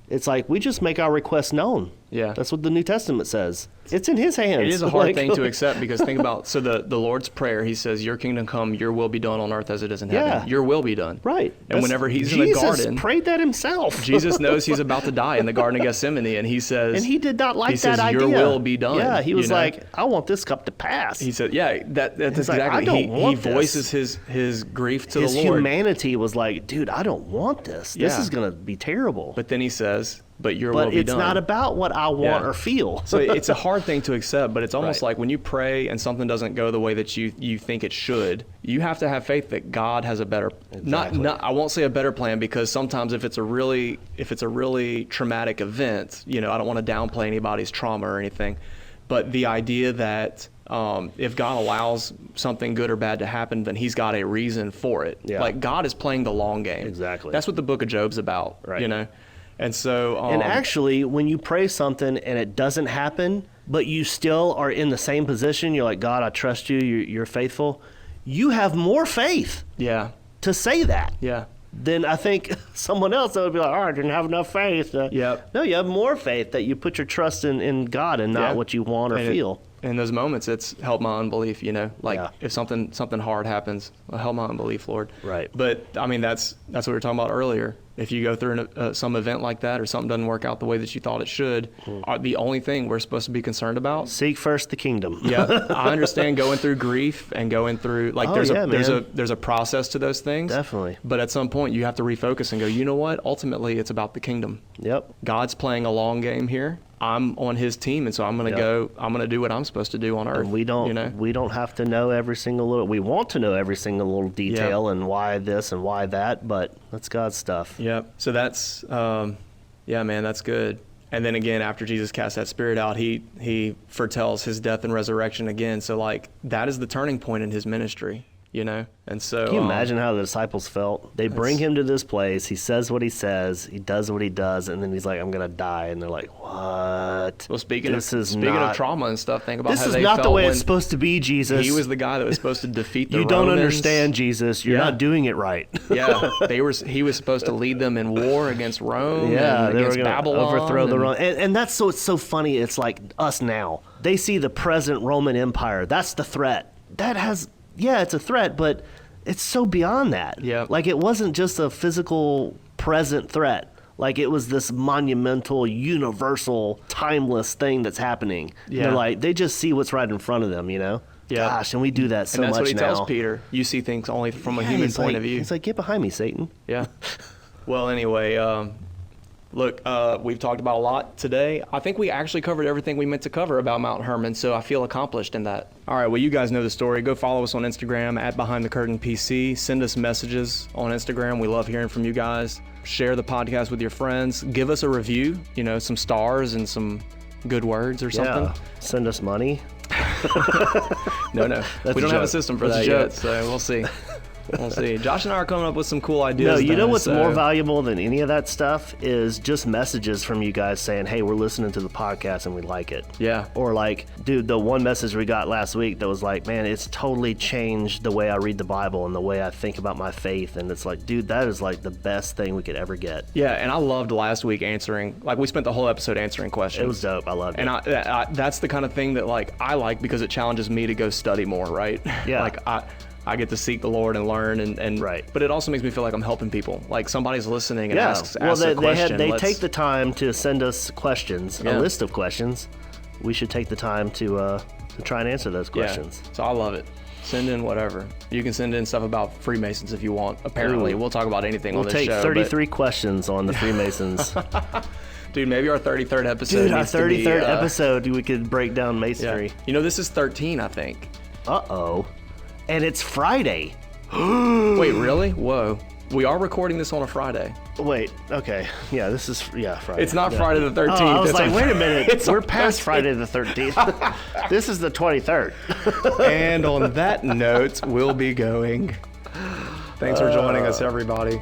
It's like we just make our requests known. Yeah. That's what the New Testament says. It's in His hands. It is a hard thing to accept because think about, so the Lord's Prayer, He says, your kingdom come, your will be done on earth as it is in heaven. Yeah. Your will be done. Right. And whenever He's in the garden. Jesus prayed that Himself. Jesus knows He's about to die in the Garden of Gethsemane and He says. And He did not like that idea. Your will be done. Yeah, He was like, I want this cup to pass. He said, yeah, that's exactly. Like, I don't want He voices his grief to the Lord. His humanity was like, dude, I don't want this. This is going to be terrible. But then He says, but your will be done. But it's not about what I want or feel. So it's a hard thing to accept, but it's almost like when you pray and something doesn't go the way that you think it should, you have to have faith that God has a better, not I won't say a better plan, because sometimes if it's a really traumatic event, I don't want to downplay anybody's trauma or anything, but the idea that if God allows something good or bad to happen, then He's got a reason for it. Yeah. Like God is playing the long game. Exactly. That's what the book of Job's about, right. And so, and actually, when you pray something and it doesn't happen, but you still are in the same position, you're like, God, I trust you. You're faithful. You have more faith. Yeah. To say that. Yeah. Then I think someone else that would be like, I didn't have enough faith. Yep. No, you have more faith that you put your trust in God and not what you want or feel. In those moments, it's help my unbelief, if something hard happens, help my unbelief, Lord. Right. But I mean, that's what we were talking about earlier. If you go through some event like that or something doesn't work out the way that you thought it should, the only thing we're supposed to be concerned about. Seek first the kingdom. Yeah. I understand going through grief and going through, there's a process to those things. Definitely. But at some point you have to refocus and go, you know what? Ultimately, it's about the kingdom. Yep. God's playing a long game here. I'm on His team, and so I'm going to do what I'm supposed to do on earth. And we don't have to know every single little, we want to know every single little detail and why this and why that, but that's God's stuff. Yep. So that's, man, that's good. And then again, after Jesus cast that spirit out, he foretells His death and resurrection again. So like that is the turning point in His ministry. And so can you imagine how the disciples felt? They bring Him to this place. He says what He says. He does what He does, and then He's like, "I'm gonna die," and they're like, "What?" Well, speaking of trauma and stuff, think about how they felt. This is not the way it's supposed to be, Jesus. He was the guy that was supposed to defeat the You Romans. don't understand, Jesus. You're not doing it right. Yeah, he was supposed to lead them in war against Rome. Yeah, and they against were going to Babylon, overthrow the Rome, and that's so it's so funny. It's like us now. They see the present Roman Empire. That's the threat. It's a threat, but it's so beyond that. Yeah. Like, it wasn't just a physical present threat. Like, it was this monumental, universal, timeless thing that's happening. Yeah. They're like, they just see what's right in front of them, you know? Yeah. Gosh, and we do that so much now. And that's what he tells Peter. You see things only from a human point of view. He's like, get behind me, Satan. Yeah. Well, anyway, look, we've talked about a lot today. I think we actually covered everything we meant to cover about Mount Hermon, so I feel accomplished in that. All right, well, you guys know the story. Go follow us on Instagram at behindthecurtainpc. Send us messages on Instagram. We love hearing from you guys. Share the podcast with your friends. Give us a review, you know, some stars and some good words or something. Yeah. Send us money. No. We don't have a system for that yet, so we'll see. We'll see. Josh and I are coming up with some cool ideas. No, you know what's more valuable than any of that stuff is just messages from you guys saying, hey, we're listening to the podcast and we like it. Yeah. Or like, dude, the one message we got last week that was like, man, it's totally changed the way I read the Bible and the way I think about my faith. And it's like, dude, that is like the best thing we could ever get. Yeah, and I loved last week answering, like we spent the whole episode answering questions. It was dope. I loved it. And that's the kind of thing that like I like because it challenges me to go study more, right? Yeah. Like I get to seek the Lord and learn, and right. But it also makes me feel like I'm helping people. Like somebody's listening and asks well, a question. They take the time to send us questions, Yeah. a list of questions. We should take the time to try and answer those questions. Yeah. So I love it. Send in whatever. You can send in stuff about Freemasons if you want. Apparently, we'll talk about anything on this show. We'll take 33 questions on the Freemasons. Dude, maybe our 33rd episode. Dude, our 33rd episode, we could break down Masonry. Yeah. You know, this is 13, I think. Uh-oh. And it's Friday. Wait, really? Whoa. We are recording this on a Friday. Wait, okay. Yeah, this is, Friday. It's not Friday the 13th. Oh, I was it's like, wait a minute. We're past 13th. Friday the 13th. This is the 23rd. And on that note, we'll be going. Thanks for joining us, everybody.